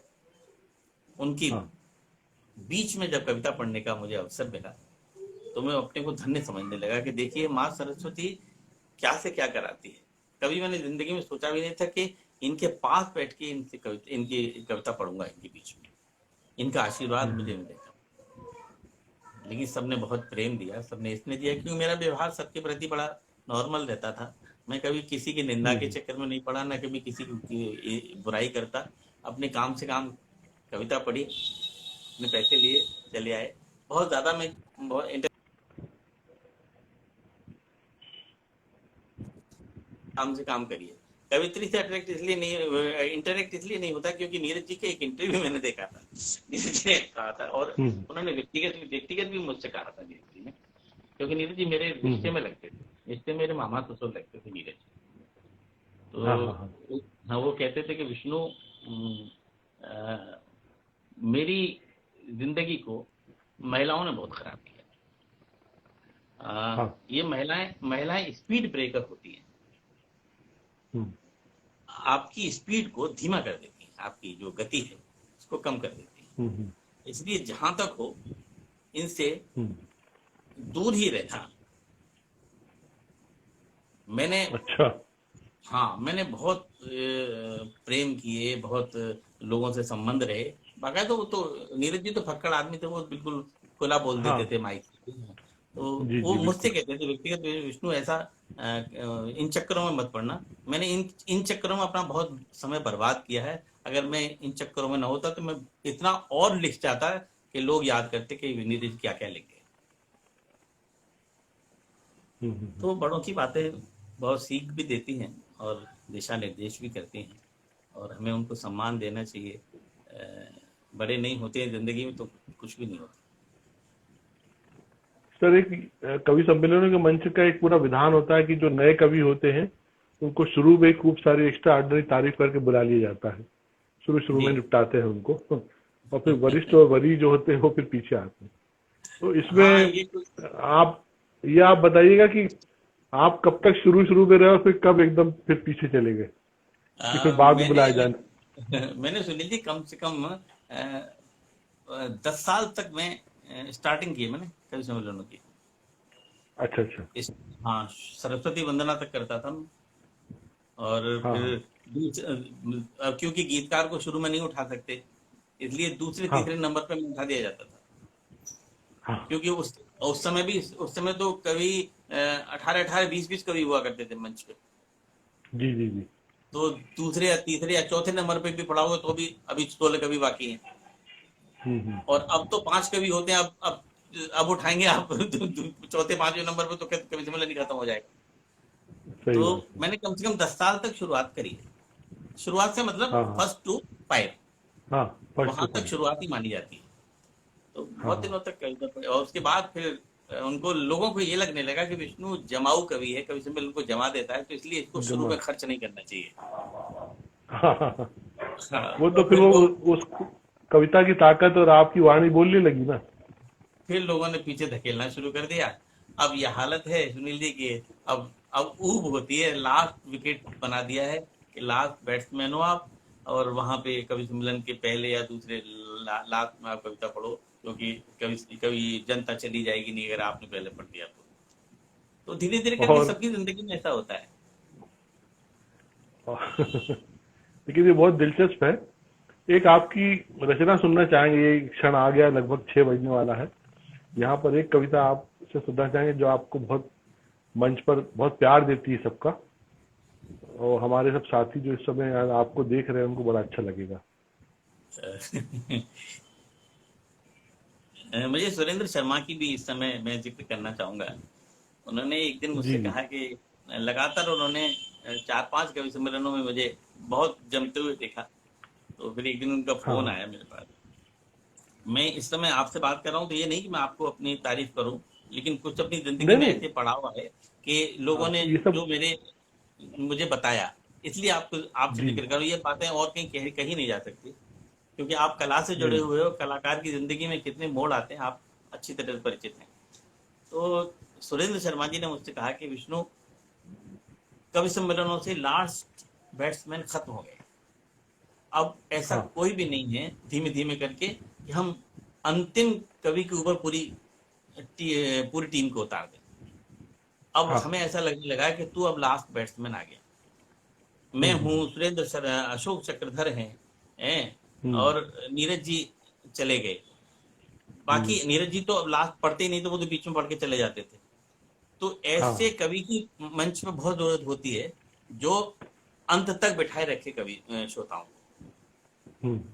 उनकी
हाँ,
बीच में जब कविता पढ़ने का मुझे अवसर मिला, तो मैं अपने को धन्य समझने लगा कि देखिए, माँ सरस्वती क्या से क्या कराती है। कभी मैंने जिंदगी में सोचा भी नहीं था कि इनके पास बैठ के इनकी कविता पढ़ूंगा, इनके बीच में इनका आशीर्वाद मुझे मिलेगा। लेकिन सबने बहुत प्रेम दिया, सबने इसने दिया क्योंकि मेरा व्यवहार सबके प्रति बड़ा नॉर्मल रहता था। मैं कभी किसी की निंदा के
हम्म,
चक्कर में नहीं पड़ा, ना कभी किसी की बुराई करता। अपने काम से काम, कविता पढ़ी, अपने पैसे लिए, चले आए। बहुत ज्यादा मैं बहुत काम से काम करिए। कवित्री से अट्रैक्ट इसलिए नहीं, इंटरेक्ट इसलिए नहीं होता क्योंकि नीरज जी के एक इंटरव्यू मैंने देखा था, नीरज जी ने कहा था, और
हम्म,
उन्होंने व्यक्तिगत भी मुझसे कहा था नीरज जी ने, क्योंकि नीरज जी मेरे रिश्ते
हम्म,
में लगते थे, रिश्ते मेरे मामा ससुर लगते थे नीरज जी।
हाँ, हाँ, हाँ,
तो हाँ, वो कहते थे कि विष्णु, मेरी जिंदगी को महिलाओं ने बहुत खराब किया।
हाँ।
ये महिलाएं महिलाएं स्पीड ब्रेकर होती हैं।
हम्म।
आपकी स्पीड को धीमा कर देती हैं, आपकी जो गति है उसको कम कर देती हैं।
हम्म।
इसलिए जहां तक हो इनसे
हम्म।
दूर ही रहना। मैंने
अच्छा।
हाँ, मैंने बहुत प्रेम किए, बहुत लोगों से संबंध रहे। बाकायदा वो तो नीरज जी तो फक्कड़ आदमी थे, वो बिल्कुल खुला बोल देते
हाँ।
थे माइक पे। तो
जी
वो
जी
मुझसे
बिल्कुल।
कहते थे व्यक्तिगत, विष्णु ऐसा इन चक्करों में मत पड़ना। मैंने इन चक्करों में अपना बहुत समय बर्बाद किया है। अगर मैं इन चक्करों में न होता तो मैं इतना और लिख जाता कि लोग याद करते कि नीरज क्या क्या लिख गए।
हम्म।
तो बड़ों की बातें बहुत सीख भी देती हैं और दिशा निर्देश भी करती हैं, और हमें उनको सम्मान देना चाहिए। बड़े नहीं होते हैं जिंदगी में तो कुछ भी नहीं होता।
सर, एक कवि सम्मेलनों के मंच का एक पूरा विधान होता है कि जो नए कवि होते हैं उनको शुरू में खूब सारी एक्स्ट्रा ऑर्डिनरी तारीफ करके बुला लिया जाता है, शुरू शुरू में
जी।
निपटाते हैं उनको, और फिर वरिष्ठ और वरीय जो होते हैं वो फिर पीछे आते हैं। तो
हाँ,
इसमें
ये कुछ
आप ये आप बताइएगा कि आप कब तक शुरू शुरू में रहे और फिर कब एकदम फिर पीछे चले गए कि फिर बाद में
मैंने
बुलाए जाने।
मैंने सुनी थी कम से कम 10 साल तक मैं स्टार्टिंग की है मैंने कवि सम्मेलनों की।
अच्छा अच्छा।
इस हाँ, सरस्वती वंदना तक करता था मैं। और
हाँ
फिर
हाँ
क्योंकि गीतकार को शुरू में नहीं उठा सकते, इसलिए दूसरे
हाँ
तीसरे नंबर पे मैं उठा दिया जाता था।
हाँ।
क्योंकि उस समय तो कवि 18-18 20-20 कवि हुआ करते थे मंच पे।
जी जी जी।
तो दूसरे या तीसरे या चौथे नंबर पे भी पड़ा हुआ तो भी अभी 16 कवि बाकी हैं।
हम्म।
और अब तो 5 कवि होते हैं। अब उठाएंगे आप चौथे पांचवें नंबर पे तो कवि सम्मेलन ही खत्म हो जाएगा।
सही
तो
बात है।
मैंने कम से कम 10 साल तक शुरुआत करी है। शुरुआत से मतलब
हाँ हाँ
फर्स्ट टू 5,
हाँ। फर्स्ट टू
वहां तक
फाइव।
शुरुआत ही मानी जाती है। तो
हाँ
बहुत
हाँ।
दिनों तक कविता पढ़ी, और उसके बाद फिर उनको लोगों को ये लगने लगा कि विष्णु जमाऊ कवि है, कवि सम्मेलन को जमा देता है, तो इसलिए इसको शुरू
जमा।
में खर्च नहीं करना चाहिए।
हाँ हाँ हाँ।
हाँ,
वो तो
तो
फिर
फिर
वो
वो
उस कविता की ताकत और आपकी वाणी बोलने लगी ना।
फिर लोगों ने पीछे धकेलना शुरू कर दिया। अब यह हालत है सुनील जी की, अब ऊब होती है, लास्ट विकेट बना दिया है कि लास्ट बैट्समैन हो आप, और वहां पे कवि सम्मेलन के पहले या दूसरे लास्ट में आप कविता पढ़ो, क्योंकि कवि कवि जनता चली जाएगी नहीं अगर आपने पहले पढ़ दिया तो धीरे धीरे करके
और
सबकी जिंदगी में ऐसा होता है।
लेकिन ये बहुत दिलचस्प है। एक आपकी रचना सुनना चाहेंगे, ये क्षण आ गया, लगभग 6 बजने वाला है। यहाँ पर एक कविता आपसे सुनना चाहेंगे जो आपको बहुत मंच पर बहुत प्यार देती है सबका, और हमारे सब साथी जो इस समय यार आपको देख रहे हैं उनको बड़ा अच्छा लगेगा।
मुझे सुरेंद्र शर्मा की भी इस समय मैं जिक्र करना चाहूंगा। उन्होंने एक दिन
जी
मुझसे
जी।
कहा कि लगातार उन्होंने 4-5 कवि सम्मेलनों में मुझे बहुत जमते हुए देखा। तो फिर एक दिन उनका
हाँ
फोन
हाँ।
आया मेरे पास। मैं इस समय आपसे बात कर रहा हूँ तो ये नहीं कि मैं आपको अपनी तारीफ करूं, लेकिन कुछ अपनी जिंदगी
नहीं
में
नहीं।
ऐसे पड़ा हुआ है कि लोगों
हाँ,
ने
ये सब।
जो मुझे बताया, इसलिए आपको आपसे
जी।
जिक्र करूं। ये बातें और कहीं कहीं नहीं जा सकती, क्योंकि आप कला से जुड़े
नहीं।
हुए हो। कलाकार की जिंदगी में कितने मोड़ आते हैं आप अच्छी तरह से परिचित हैं। तो सुरेंद्र शर्मा जी ने मुझसे कहा कि विष्णु, कवि सम्मेलनों से लास्ट बैट्समैन खत्म हो गए। अब ऐसा
हाँ
कोई भी नहीं है धीमे धीमे करके कि हम अंतिम कवि के ऊपर पूरी टीम को उतार दें। अब
हाँ।
हमें ऐसा लगने लगा कि तू अब लास्ट बैट्समैन आ गया। मैं
हम्म
हूँ,
हम्म
सुरेंद्र सर, अशोक चक्रधर हैं,
हम्म
और नीरज जी चले गए।
हम्म।
बाकी नीरज जी तो अब लास्ट पढ़ते ही नहीं, तो वो तो बीच में पढ़ के चले जाते थे। तो
हाँ
ऐसे
हाँ।
कवि की मंच में बहुत जरूरत होती है जो अंत तक बिठाए रखे कवि श्रोताओं को।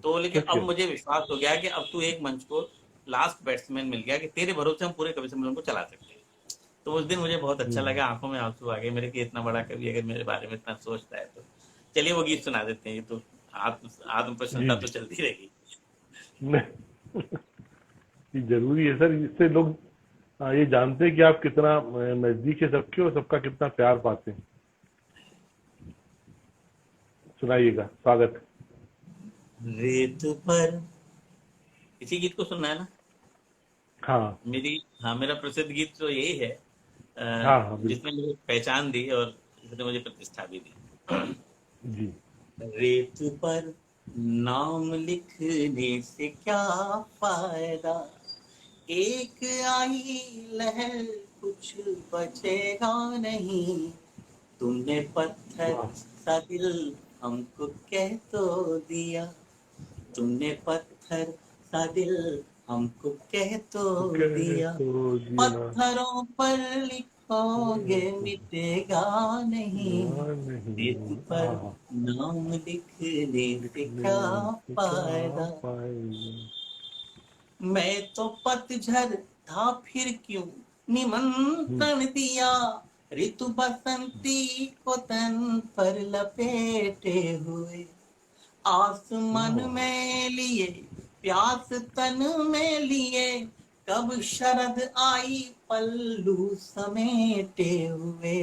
तो लेकिन
सच
अब
कह रहे
मुझे विश्वास हो गया कि अब तू एक मंच को लास्ट बैट्समैन मिल गया कि तेरे भरोसे हम पूरे कवि सम्मेलन को चला सकते हैं। तो उस दिन मुझे बहुत
हैं।
अच्छा लगा, आंखों में आंसू आ गए मेरे कि इतना बड़ा कवि अगर मेरे बारे में इतना सोचता है तो। चलिए वो गीत सुना देते हैं। ये तो आत्म
जी
प्रशंसा तो
जी।
चलती रहेगी।
नहीं, ये जरूरी है सर, इससे लोग ये जानते हैं कि आप कितना नजदीक है सबके और सबका कितना प्यार पाते हैं। सुनाइएगा, स्वागत है।
रेत पर, इसी गीत को सुनना है ना?
हाँ
मेरा प्रसिद्ध गीत तो यही है,
हाँ हाँ
जिसने
बिल्कुल।
मुझे पहचान दी और जिसने मुझे प्रतिष्ठा भी दी।
जी।
रेत पर नाम लिखने से क्या फायदा, एक आई लहर कुछ बचेगा नहीं। तुमने पत्थर
वाह।
सा दिल हमको कह तो दिया, तुमने पत्थर सा दिल हमको कह तो
कह
दिया।
तो दिया।
पत्थरों पर लिखोगे मिटेगा नहीं, रेत
नहीं।
पर
हाँ।
नाम लिखने से
लिखने
क्या
से क्या
फायदा।
पाएंगे।
मैं तो पतझड़ था फिर क्यों
हम्म।
निमंत्रण दिया, ऋतु बसंती को तन पर लपेटे हुए। आसमान
वाह।
में लिए प्यास तन में लिए, कब शरद आई पल्लू समेटे हुए।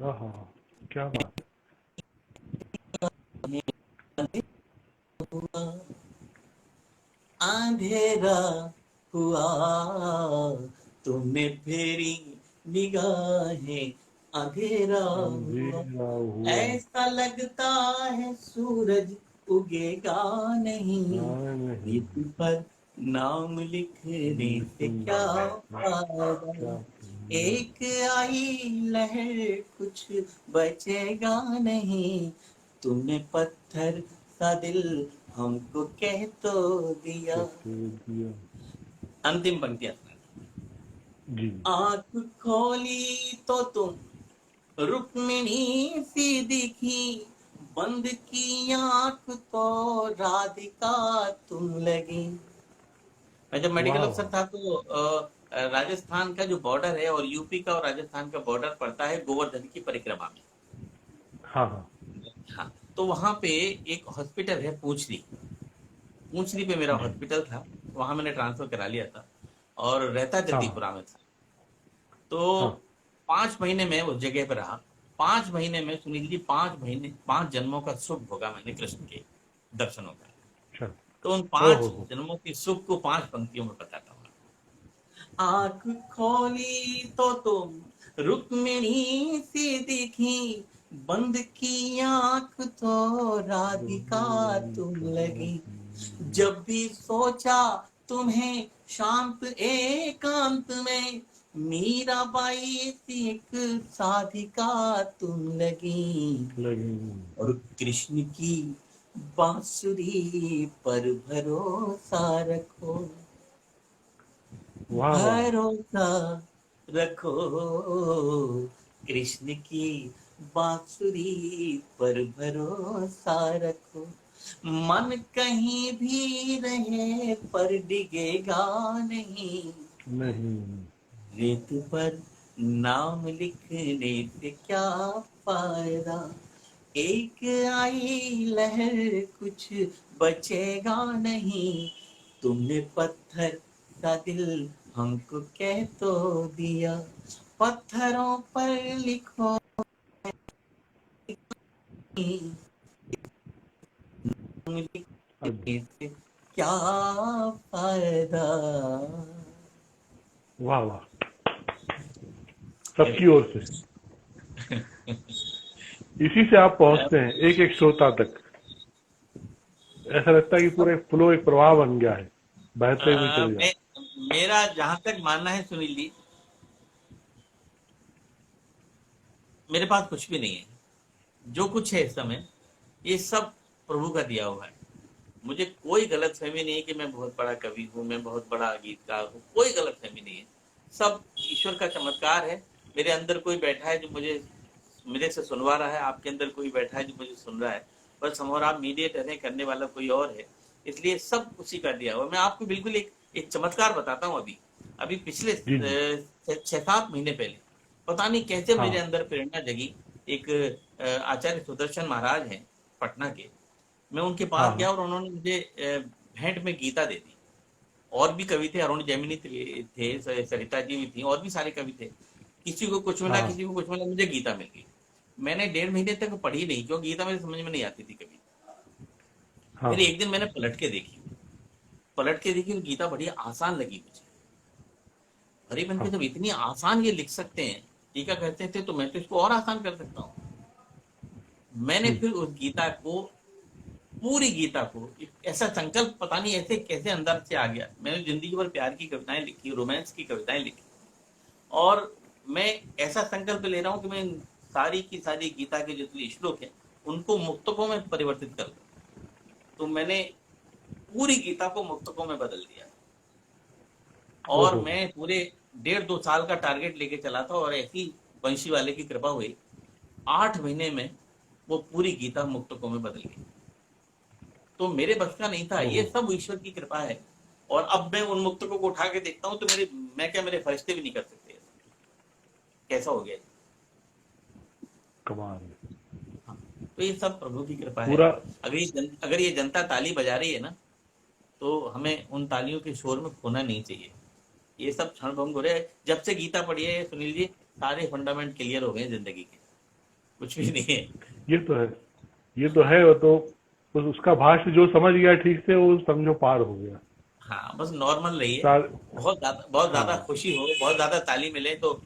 हाँ हाँ हाँ, क्या बात है।
अंधेरा हुआ तुमने फेरी निगाहें, अंधेरा हुआ।
अंधेरा हुआ।
ऐसा लगता है सूरज उगेगा नहीं,
हाँ नहीं।
रेत पर नाम लिखने से क्या
लिखने
फायदा।
क्या
एक आई लहर कुछ बचेगा नहीं, तुमने पत्थर सा दिल हमको कह तो दिया।
कहते दिया।
अंतिम पंक्तियां।
जी।
आंख खोली तो तुम रुक्मिणी सी दिखी, बंद की आंख तो राधिका तुम लगी। मैं जब मेडिकल
वाह
अफसर
वाह।
था तो राजस्थान का जो बॉर्डर है और यूपी का और राजस्थान का बॉर्डर पड़ता है गोवर्धन की परिक्रमा में।
हाँ हाँ।
हाँ, तो वहां पे एक हॉस्पिटल है पूंछली, पूंछली पे मेरा
जी।
हॉस्पिटल था, वहां मैंने ट्रांसफर करा लिया था और रहता
हाँ हाँ
जगदीपुरा में था। तो
हाँ।
5 महीने में उस जगह पर रहा। 5 महीने में सुनील जी, 5 महीने 5 जन्मों का सुख भोगा मैंने कृष्ण के दर्शनों का।
अच्छा।
तो उन
ओ
पांच
हो।
जन्मों की सुख को 5 पंक्तियों में बताता हूँ। आंख खोली तो तुम रुक्मिणी सी दिखी, बंद की आंख तो राधिका तुम लगी। जब भी सोचा तुम्हें शांत एकांत में, मीराबाई सी एक साधिका तुम लगी।
लगी।
और कृष्ण की बांसुरी पर भरोसा रखो,
वाह वाह।
भरोसा रखो, कृष्ण की बांसुरी पर भरोसा रखो। मन कहीं भी रहे पर डिगेगा नहीं,
नहीं।
रेत पर नाम लिखने से क्या फायदा। एक आई लहर कुछ बचेगा नहीं, तुमने पत्थर का दिल हमको कह तो दिया। पत्थरों पर लिखो
अब।
लिखने से क्या फायदा।
वाह वाह। सबकी ओर से इसी से आप पहुंचते हैं एक एक श्रोता तक। ऐसा लगता है कि पूरा एक फ्लो, एक प्रवाह बन गया है, बहते हुए चले
मैं,
जाते।
मेरा जहां तक मानना है सुनील जी, मेरे पास कुछ भी नहीं है। जो कुछ है इस समय, ये सब प्रभु का दिया हुआ है। मुझे कोई गलत फहमी नहीं है कि मैं बहुत बड़ा कवि हूँ, मैं बहुत बड़ा गीतकार हूँ, कोई गलत फहमी नहीं है। सब ईश्वर का चमत्कार है। मेरे अंदर कोई बैठा है जो मुझे मेरे से सुनवा रहा है, आपके अंदर कोई बैठा है जो मुझे सुन रहा है। बस हम और आप मीडिएटर है, करने वाला कोई और है। इसलिए सब उसी का दिया हुआ। मैं आपको बिल्कुल एक चमत्कार बताता हूँ। अभी अभी पिछले
जी जी।
6-7 महीने पहले पता नहीं कैसे मेरे
हाँ
अंदर प्रेरणा जगी। एक आचार्य सुदर्शन महाराज हैं पटना के, मैं उनके पास
हाँ
गया और उन्होंने मुझे भेंट में गीता दे दी। और भी कवि थे, अरुण जैमिनी थे, सरिता जी भी थी, और भी सारे कवि थे। किसी को कुछ मिला,
हाँ
किसी को कुछ मिला, मुझे गीता मिल गई। मैंने 1.5 महीने तक पढ़ी नहीं, क्योंकि गीता मेरे समझ में नहीं आती थी कभी।
हाँ
फिर एक दिन मैंने पलट के देखी, और गीता बड़ी आसान लगी मुझे। अरे बन के
हाँ।
जब इतनी आसान ये लिख सकते हैं, टीका कहते थे, तो मैं तो इसको और आसान कर सकता हूँ। मैंने
हम्म।
फिर उस गीता को, पूरी गीता को, एक ऐसा संकल्प, पता नहीं ऐसे कैसे अंदर से आ गया। मैंने जिंदगी भर प्यार की कविताएं लिखी, रोमांस की कविताएं लिखी, और मैं ऐसा संकल्प ले रहा हूँ कि मैं सारी की सारी गीता के जितने श्लोक हैं उनको मुक्तकों में परिवर्तित कर दूं। तो मैंने पूरी गीता को मुक्तकों में बदल दिया, और
ओहो।
मैं पूरे 1.5-2 साल का टारगेट लेके चला था, और ऐसी वंशी वाले की कृपा हुई, 8 महीने में वो पूरी गीता मुक्तकों में बदल गई। तो मेरे बस का नहीं था, ये
ओहो।
सब ईश्वर की कृपा है। और अब मैं उन मुक्तकों को उठा के देखता हूँ तो मेरे फरिश्ते भी नहीं कर सकते। कैसा हो गया।
कमाल।
हाँ, तो ये सब प्रभु की कृपा है।
पूरा।
अगर ये जनता ताली बजा रही है ना, तो हमें उन तालियों के शोर में खोना नहीं चाहिए। ये सब क्षण भंग हो रहे हैं। जब से गीता पढ़ी है सुनील जी, सारे फंडामेंट क्लियर हो गए जिंदगी के, कुछ भी नहीं है।
ये तो है, ये तो है। वो तो बस उसका भाष्य जो समझ गया ठीक से, वो समझो पार हो गया।
हाँ, बस नॉर्मल रहिए।
सार।
बहुत ज्यादा
हाँ।
खुशी हो, बहुत ज्यादा ताली मिले तो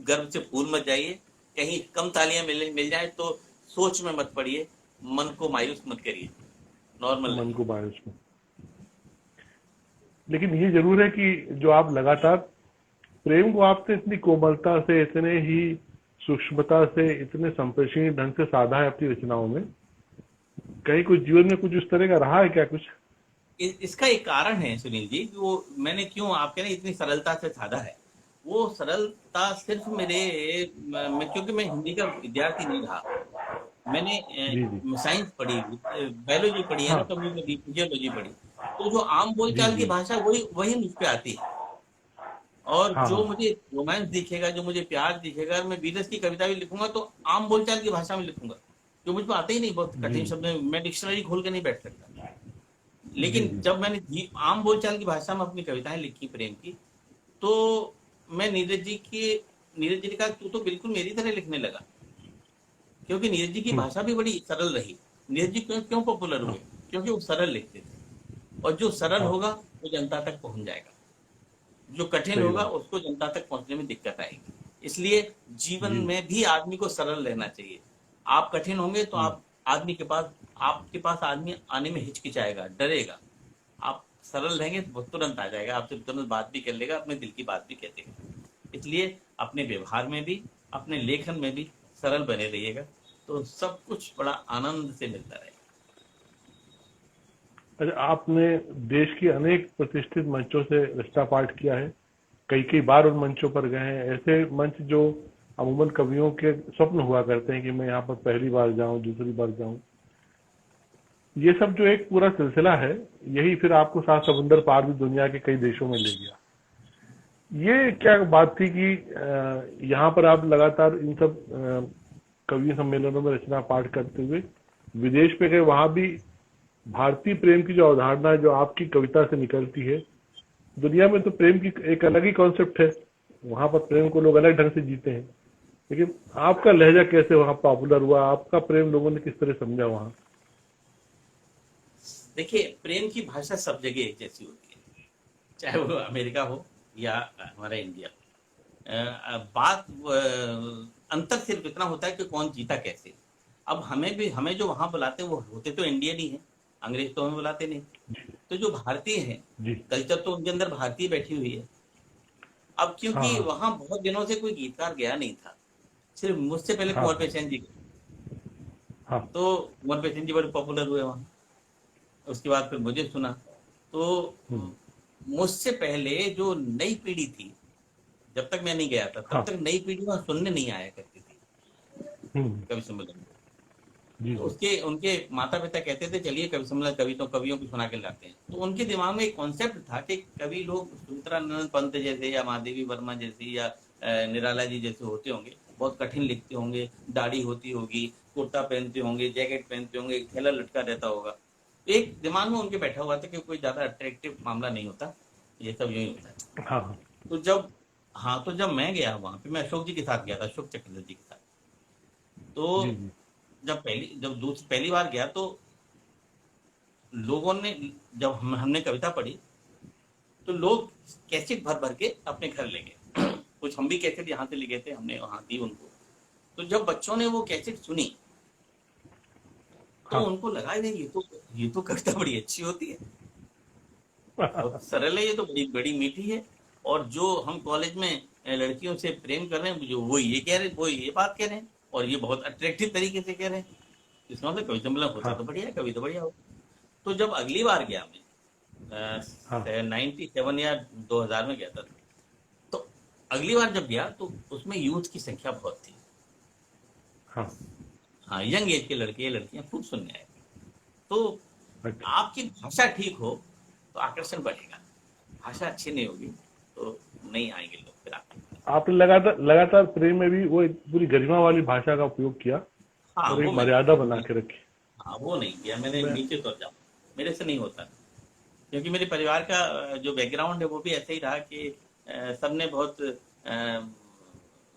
गर्व से फूल मत जाइए। कहीं कम तालियां मिल जाए तो सोच में मत पड़िए, मन को मायूस मत करिए, नॉर्मल
मन
रहिए।
को बारिश में। लेकिन ये जरूर है कि जो आप लगातार प्रेम को आपने इतनी कोमलता से, इतने ही सूक्ष्मता से, इतने संप्रेषणीय ढंग से साधा है अपनी रचनाओं में, कहीं कुछ जीवन में कुछ उस तरह का रहा है क्या कुछ?
इसका एक कारण है सुनील जी, कि वो मैंने क्यों आपके ना इतनी सरलता से साधा है। वो सरलता सिर्फ क्योंकि मैं हिंदी का विद्यार्थी नहीं रहा। मैंने
जी जी।
साइंस पढ़ी, बायोलॉजी पढ़ी,
हाँ।
एनाटॉमी पढ़ी, फिजियोलॉजी पढ़ी। तो जो आम
जी
बोलचाल की
जी।
भाषा वही वही मुझ पे आती है। और
हाँ
जो
हाँ।
मुझे रोमांस दिखेगा, जो मुझे प्यार दिखेगा, मैं वीरस की कविता भी लिखूंगा तो आम बोलचाल की भाषा में लिखूंगा, जो मुझ पर आते ही नहीं, बहुत
जी
कठिन शब्द में मैं डिक्शनरी खोल के नहीं बैठ सकता।
जी।
लेकिन
जी।
जब मैंने आम बोलचाल की भाषा में अपनी कविताएं लिखी प्रेम की, तो मैं नीरज जी ने कहा तू तो बिल्कुल मेरी तरह लिखने लगा। क्योंकि नीरज जी की भाषा भी बड़ी सरल रही। नीरज जी क्यों क्यों पॉपुलर हुए?
हाँ
क्योंकि वो सरल लिखते थे, और जो सरल
हाँ।
होगा वो जनता तक पहुंच जाएगा, जो कठिन
सही
होगा
बात।
उसको जनता तक पहुंचने में दिक्कत आएगी। इसलिए जीवन
जी।
में भी आदमी को सरल रहना चाहिए। आप कठिन होंगे तो
हम्म।
आप आदमी के पास आपके पास आदमी आने में हिचकिचाएगा, डरेगा। आप सरल रहेंगे तो वो तुरंत आ जाएगा, आपसे तुरंत बात भी कर लेगा, अपने दिल की बात भी कह देगा। इसलिए अपने व्यवहार में भी, अपने लेखन में भी सरल बने रहिएगा, तो सब कुछ बड़ा आनंद से मिलता रहेगा।
अच्छा, आपने देश की अनेक प्रतिष्ठित मंचों से रचना पाठ किया है, कई कई बार उन मंचों पर गए हैं, ऐसे मंच जो अमूमन कवियों के स्वप्न हुआ करते हैं कि मैं यहाँ पर पहली बार जाऊं, दूसरी बार जाऊं। ये सब जो एक पूरा सिलसिला है, यही फिर आपको सात समुंदर पार भी दुनिया के कई देशों में ले गया। ये क्या बात थी कि यहाँ पर आप लगातार इन सब कवि सम्मेलनों में रचना पाठ करते हुए विदेश पे गए, वहां भी भारतीय प्रेम की जो अवधारणा है, जो आपकी कविता से निकलती है, दुनिया में तो प्रेम की एक अलग ही कॉन्सेप्ट है, वहां पर प्रेम को लोग अलग ढंग से जीते हैं। लेकिन आपका लहजा कैसे वहां पॉपुलर हुआ, आपका प्रेम लोगों ने किस तरह समझा वहां?
देखिए, प्रेम की भाषा सब जगह एक जैसी होती है, चाहे वो अमेरिका हो या हमारा इंडिया। अंतर सिर्फ इतना होता है कि कौन जीता कैसे। अब हमें जो वहां बुलाते हैं वो होते तो इंडियन ही है, अंग्रेज तो हमें बुलाते नहीं। तो जो भारतीय हैं,
जी।
कल्चर तो उनके अंदर भारतीय बैठी हुई है। अब
हाँ
क्योंकि
हाँ।
वहां बहुत दिनों से कोई गीतकार गया नहीं था, सिर्फ मुझसे पहले
हाँ
कुंवर पेशेंट जी गए।
हाँ।
तो कुंवर पेशेंट जी बड़े पॉपुलर हुए वहां। उसके बाद फिर मुझे सुना। तो
हम्म।
मुझसे पहले जो नई पीढ़ी थी, जब तक मैं नहीं गया था तब
हाँ।
तक नई पीढ़ी वहां सुनने नहीं आया करती थी
हम्म।
कवि सम्मेलन में।
जी
तो
जी।
उसके उनके माता पिता कहते थे चलिए कवि सम्मेलन, कवियों को सुना के लाते हैं। तो उनके दिमाग में एक कॉन्सेप्ट था कि कवि लोग सुमित्रानंद पंत जैसे या महादेवी वर्मा जैसी या निराला जी जैसे होते होंगे, बहुत कठिन लिखते होंगे, दाढ़ी होती होगी, कुर्ता पहनते होंगे, जैकेट पहनते होंगे, थैला लटका रहता होगा। एक दिमाग में उनके बैठा हुआ था कि कोई ज्यादा अट्रैक्टिव मामला नहीं होता, ये सब यूं ही होता है।
हाँ हाँ।
तो जब हाँ, तो जब मैं गया वहां पे, मैं अशोक जी के साथ गया था, अशोक चक्रवर्ती जी के साथ।
जी
तो
जी।
जब पहली बार गया तो लोगों ने, जब हमने कविता पढ़ी तो लोग कैसेट भर भर के अपने घर ले गए। कुछ हम भी कैसेट यहाँ से लिखे थे, हमने वहाँ दी उनको। तो जब बच्चों ने वो कैसेट सुनी तो
हाँ।
उनको लगा ये तो कविता बड़ी अच्छी होती है, बहुत सरल है, ये तो बड़ी बड़ी मीठी है। और जो हम कॉलेज में लड़कियों से प्रेम कर रहे हैं, जो वो ये कह रहे हैं, वो ये बात कह रहे हैं, और ये बहुत अट्रैक्टिव तरीके से कह रहे हैं, इसमें मतलब कविता मतलब होता
हाँ।
तो बढ़िया है, कवि तो बढ़िया हो। तो जब अगली बार गया मैं
हाँ।
97 या 2000 में गया था, तो अगली बार जब गया तो उसमें यूथ की संख्या बहुत थी।
हाँ।
हाँ, यंग एज के लड़के लड़कियां खूब सुनने आए। तो
अच्छा।
आपकी भाषा ठीक हो तो आकर्षण बढ़ेगा, भाषा अच्छी नहीं होगी तो नहीं आएंगे लोग फिर आपके पास।
आपने लगातार प्रेम में भी वो एक पूरी गरिमा वाली भाषा का उपयोग किया
हाँ
और
वो
एक
मैंने,
मर्यादा बना के रखी।
हाँ वो नहीं किया मैंने,
मैं
नीचे तो जाऊँ, मेरे से नहीं होता, क्योंकि मेरे परिवार का जो बैकग्राउंड है वो भी ऐसे ही रहा कि सबने बहुत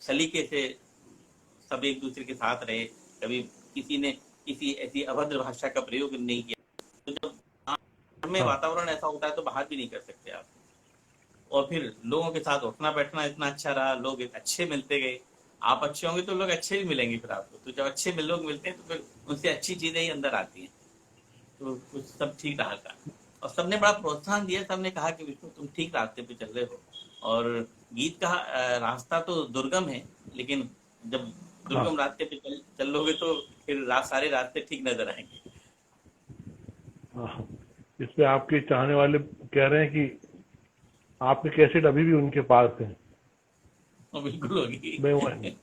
सलीके से सब एक दूसरे के साथ रहे, कभी किसी ने किसी ऐसी अभद्र भाषा का प्रयोग नहीं किया। तो जब घर में
हाँ।
वातावरण ऐसा होता है तो बाहर भी नहीं कर सकते आप। और फिर लोगों के साथ उठना बैठना इतना अच्छा रहा, लोग अच्छे मिलते गए, आप अच्छे होंगे तो लोग अच्छे भी मिलेंगे फिर आपको। तो जब अच्छे लोग मिलते हैं तो फिर उनसे अच्छी चीजें ही अंदर आती हैं। तो कुछ सब ठीक रहा था, और सबने बड़ा प्रोत्साहन दिया, सबने कहा कि विष्णु तुम ठीक रास्ते पे चल रहे हो। और गीत का रास्ता तो दुर्गम है, लेकिन जब
हाँ।
दुर्गम रास्ते पे चल लोगे तो फिर सारे रास्ते ठीक नजर आएंगे।
हाँ। इसमें आपके चाहने वाले कह रहे हैं कि आपके कैसेट अभी भी उनके पास है।
और बिल्कुल होगी।
मैं वही,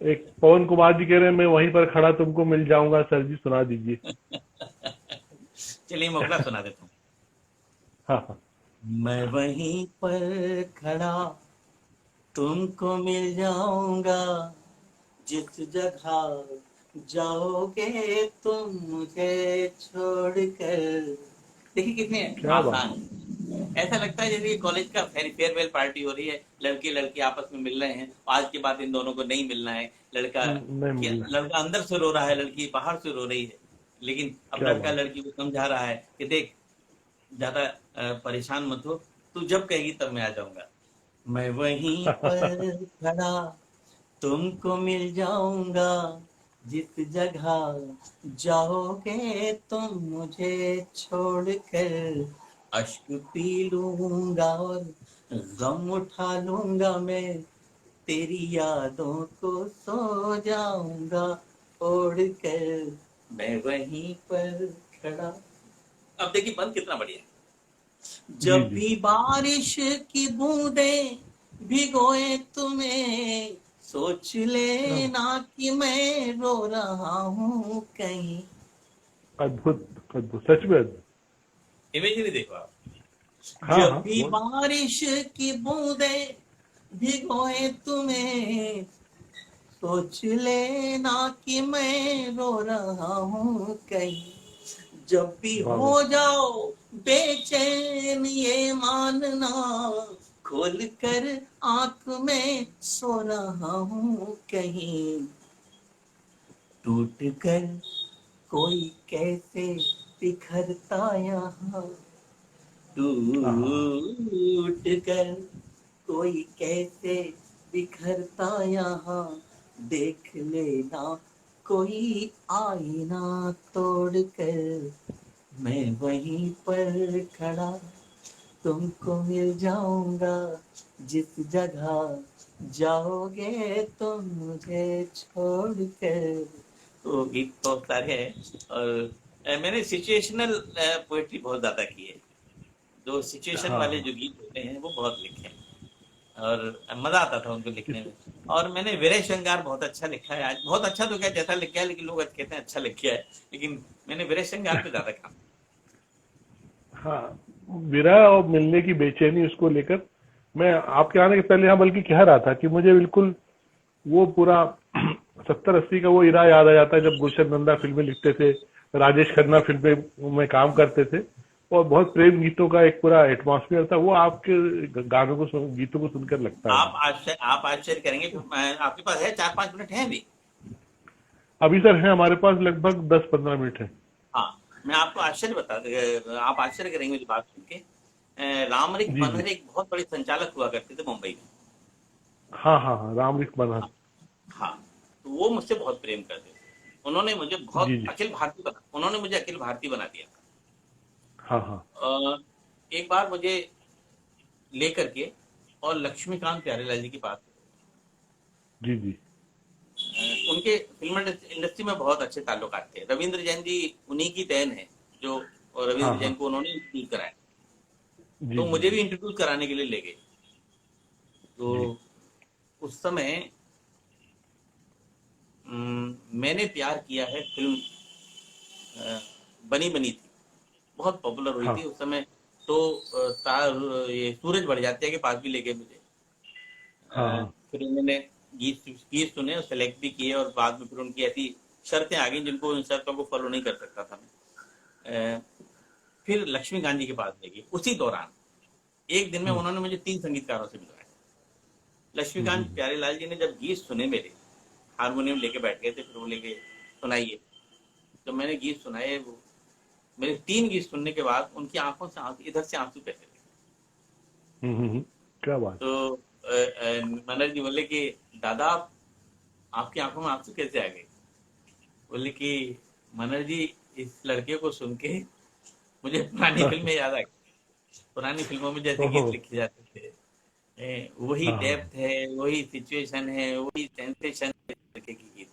एक पवन कुमार जी कह रहे हैं मैं वहीं पर खड़ा तुमको मिल जाऊंगा, सर जी सुना दीजिए।
चलिए मैं अगला सुना देता हूँ।
हाँ। हाँ।
मैं वहीं पर खड़ा तुमको मिल जाऊंगा, जिस जगह जाओगे तुम मुझे छोड़कर। देखिए कितने
क्या बात।
आसान है। ऐसा लगता है जैसे कॉलेज का फेयरवेल पार्टी हो रही है, लड़के लड़की आपस में मिल रहे हैं, आज के बाद इन दोनों को नहीं मिलना है।
नहीं मिल रहा।
लड़का अंदर से रो रहा है, लड़की बाहर से रो रही है, लेकिन अब
क्या
लड़का
बात।
लड़की को समझा रहा है कि देख ज्यादा परेशान मत हो, तू जब कहेगी तब मैं आ जाऊंगा। मैं वहीं पर खड़ा तुमको मिल जाऊंगा, जिस जगह जाओगे तुम मुझे छोड़कर। अश्क पी लूंगा और गम उठा लूंगा मैं, तेरी यादों को सो जाऊंगा छोड़कर। मैं वहीं पर खड़ा। अब देखिए बंद कितना बढ़िया है।
जी
जब
जी।
भी बारिश की बूंदें भिगोए तुम्हें, सोच
क्या
लेना कि मैं रो रहा हूँ कहीं।
अद्भुत, अद्भुत, सच में अद्भुत।
इमेजरी देखो आप।
हाँ।
जब
हाँ।
भी बारिश की बूंदें भिगोए तुम्हें, सोच लेना कि मैं रो रहा हूँ कहीं। जब भी
वाह।
हो जाओ बेचैन ये मानना, खोल कर आंख में सो रहा हूँ कहीं। टूट कर कोई कैसे बिखरता यहाँ,
हाँ।
टूट कर कोई कैसे बिखरता यहाँ, देख लेना कोई आईना तोड़ कर। मैं वहीं पर खड़ा तुमको मिल जाऊंगा, जिस जगह जाओगे तुम मुझे छोड़ कर। तो गीत तो सारे हैं, और मैंने सिचुएशनल पोएट्री बहुत ज्यादा की है। जो सिचुएशन वाले
हाँ।
जो गीत होते हैं वो बहुत लिखे हैं, और मजा आता था उनको लिखने में। और मैंने विरह श्रृंगार बहुत अच्छा लिखा है, आज बहुत अच्छा तो क्या जैसा लिख गया, लेकिन लोग कहते हैं अच्छा लिख गया है, लेकिन मैंने विरह श्रृंगार पे ज्यादा काम।
हाँ। विरह और मिलने की बेचैनी उसको लेकर मैं आपके आने के पहले यहाँ बल्कि कह रहा था कि मुझे बिल्कुल वो पूरा 70-80 का वो इरा याद आ जाता है जब गुलशन नंदा फिल्में लिखते थे, राजेश खन्ना फिल्में में काम करते थे, और बहुत प्रेम गीतों का एक पूरा एटमॉस्फेयर था। वो आपके गानों को गीतों को सुनकर लगता है मुझे।
आप आश्चर्य करेंगे, आपके पास है 4-5 मिनट है अभी?
अभी सर है हमारे पास लगभग 10-15 मिनट है।
हाँ, मैं आपको आप आश्चर्य करेंगे मेरी बात सुन के। रामरिक
जी जी।
बनहर एक बहुत बड़े संचालक हुआ करते थे मुंबई में।
हाँ हाँ हाँ, रामलिंग बना।
हाँ, तो वो मुझसे बहुत प्रेम करते थे। उन्होंने मुझे बहुत
जी जी।
अखिल भारतीय बना, उन्होंने मुझे अखिल भारतीय बना दिया
हाँ हाँ।
था। एक बार मुझे लेकर के और लक्ष्मीकांत प्यारेलाल जी के पास,
जी जी।
उनके फिल्म इंडस्ट्री में बहुत अच्छे ताल्लुकात थे। रविंद्र जैन जी उन्हीं की देन है, जो
हाँ
रविंद्र जैन
हाँ।
को उन्होंने इंट्रोड्यूस कराया।
जी
तो
जी
मुझे
जी।
भी इंट्रोड्यूस कराने के लिए ले गए। तो
जी।
उस समय मैंने प्यार किया है फिल्म अ, बनी बनी थी, बहुत पॉपुलर हुई थी
हाँ
उस समय। तो ये सूरज बढ़ जाते हैं के पास भी ले गए मुझे।
हाँ। हाँ।
फिर उन्होंने गीत गीत सुने और सेलेक्ट भी किए, और बाद में फिर उनकी ऐसी शर्तें आ गई जिनको उन शर्तों को फॉलो नहीं कर सकता था मैं। फिर लक्ष्मीकांत जी के पास ले गए। उसी दौरान एक दिन में
हम्म
उन्होंने मुझे 3 संगीतकारों से मिलवाया। लक्ष्मीकांत
हम्म।
प्यारेलाल जी ने जब गीत सुने मेरे, हारमोनियम लेके बैठ गए थे, फिर वो लेके सुनाइए। तो मैंने गीत सुनाए, वो मेरे 3 गीत सुनने के बाद उनकी आंखों से आंसू, इधर से आंसू बहने लगे।
क्या बात।
तो मनोज जी बोले कि दादा, आपकी आंखों में आंसू कैसे आ गए? बोले कि मनोज जी, इस लड़के को सुन के मुझे पुरानी फिल्में याद आ गई। पुरानी फिल्मों में जैसे
ओहो।
गीत लिखे जाते थे, वही
हाँ हाँ।
डेप्थ है, वही सिचुएशन है, वही सेंसेशन के गीत।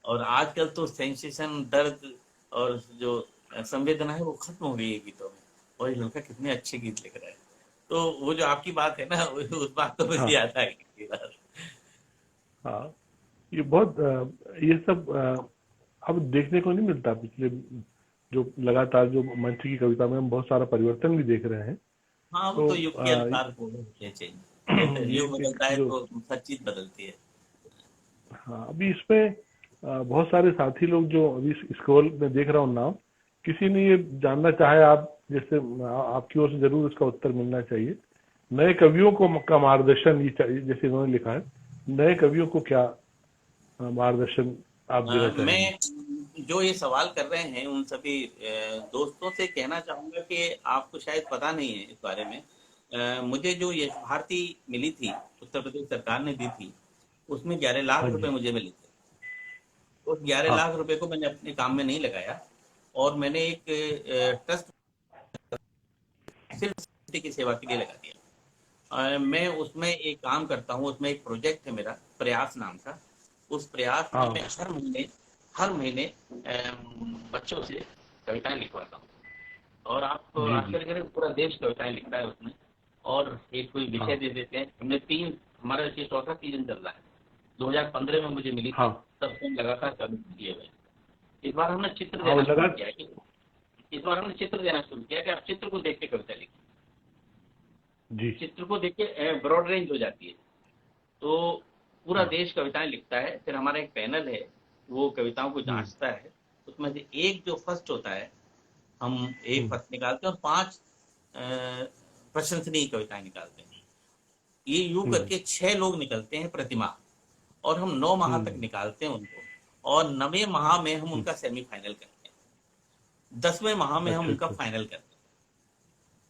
और आजकल तो सेंसेशन, दर्द और जो संवेदना है वो खत्म हो गई है गीतों में, और ये लड़का कितने अच्छे गीत लिख रहा है। तो वो जो आपकी बात है ना, उस बात तो मुझे
हाँ
याद आ गई।
हाँ। ये बहुत ये सब अब देखने को नहीं मिलता। पिछले जो लगातार जो मंच की कविता में हम बहुत सारा परिवर्तन भी देख रहे हैं।
हाँ, वो
तो
तो युग के अनुसार हो चेंज, जैसे
ये
युग
एक
बदलता है
जो,
तो हर चीज बदलती है।
हाँ, अभी इसमें बहुत सारे साथी लोग जो अभी स्क्रॉल में देख रहा हूँ नाम, किसी ने ये जानना चाहे, आप जैसे आपकी ओर से जरूर इसका उत्तर मिलना चाहिए। नए कवियों को का मार्गदर्शन ये चाहिए, जैसे इन्होंने लिखा है, नए कवियों को क्या मार्गदर्शन आप देना चाहेंगे?
मैं जो ये सवाल कर रहे हैं उन सभी दोस्तों से कहना चाहूंगा कि आपको शायद पता नहीं है इस बारे में। मुझे जो यश भारती मिली थी, उत्तर प्रदेश सरकार ने दी थी, उसमें 11 लाख
हाँ
रुपए
जी।
मुझे मिले थे। उस 11
हाँ।
लाख रुपए को मैंने अपने काम में नहीं लगाया, और मैंने एक ट्रस्ट सिर्फ संस्कृति की सेवा के लिए लगा दिया। मैं उसमें एक काम करता हूँ, उसमें एक प्रोजेक्ट है मेरा, प्रयास नाम का। उस प्रयास में
हाँ।
मैं हर महीने बच्चों से कविताएं लिखवाता हूँ। और आप
जी जी।
आश्चर्य करें, पूरा देश कविताएं लिखता है उसमें। और एक कोई विषय
हाँ
दे देते हैं। हमने 3, हमारा ये चौथा सीजन चल रहा है। 2015 में मुझे मिली थी,
हाँ।
तब से हम लगातार कवि किए हुए। इस बार हमने चित्र
हाँ, वो
देना
लगा।
शुरू किया कि इस बार हमने चित्र देना शुरू किया कि आप चित्र को देख के कविता लिखिए।
जी।
चित्र को देख के ब्रॉड रेंज हो जाती है। तो पूरा
हाँ।
देश कविताएं लिखता है। फिर हमारा एक पैनल है, वो कविताओं को
हम्म
जांचता है। उसमें से एक जो फर्स्ट होता है, हम एक
हम्म।
फर्स्ट निकालते हैं और 5 प्रशंसनीय कविताएं निकालते हैं। ये यूं
हम्म
करके 6 लोग निकलते हैं प्रतिमाह, और हम 9 माह तक
हम्म।
निकालते हैं उनको। और 9वें माह में हम
हम्म।
उनका सेमीफाइनल करते हैं। 10वें माह में हम
अच्छा
उनका
अच्छा।
फाइनल करते हैं,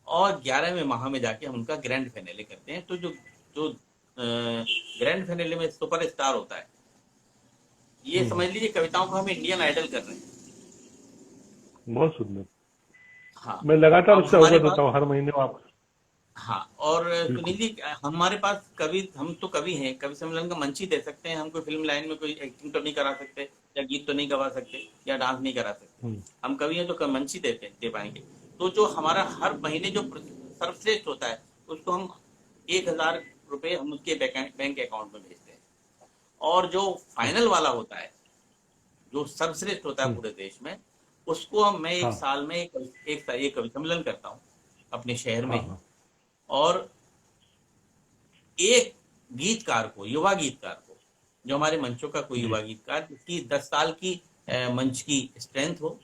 और 11वें माह में जाके हम उनका ग्रैंड फाइनल करते हैं। तो जो जो ग्रैंड फाइनल में सुपर स्टार होता है, ये
हम्म।
समझ लीजिए कविताओं को हम इंडियन आइडल कर रहे हैं।
बहुत सुंदर।
हाँ,
मैं लगातार
अब
उससे
हमारे
अवगत
पास,
होता हूँ हर महीने आप।
हाँ, और सुनील
बिल्कुल।
जी, हमारे पास कवि, हम तो कवि हैं, कवि सम्मेलन का मंच ही दे सकते हैं। हम कोई फिल्म लाइन में कोई एक्टिंग तो नहीं करा सकते, या गीत तो नहीं गवा सकते, या डांस नहीं करा सकते।
हम्म
हम कवि हैं तो मंच ही दे पाएंगे। तो जो हमारा हर महीने जो सर्वश्रेष्ठ होता है, उसको हम 1,000 रुपये हम उसके बैंक अकाउंट में भेजते हैं। और जो फाइनल
अच्छा।
वाला होता है, जो सर्वश्रेष्ठ होता है
हम्म।
पूरे देश में, उसको मैं एक
हाँ
साल में एक कवि सम्मेलन करता हूँ अपने शहर में
हाँ।
ही।
हाँ।
और एक गीतकार को, युवा गीतकार को, जो हमारे मंचों का कोई
जी।
युवा गीतकार जिसकी 10 साल की मंच की स्ट्रेंथ हो,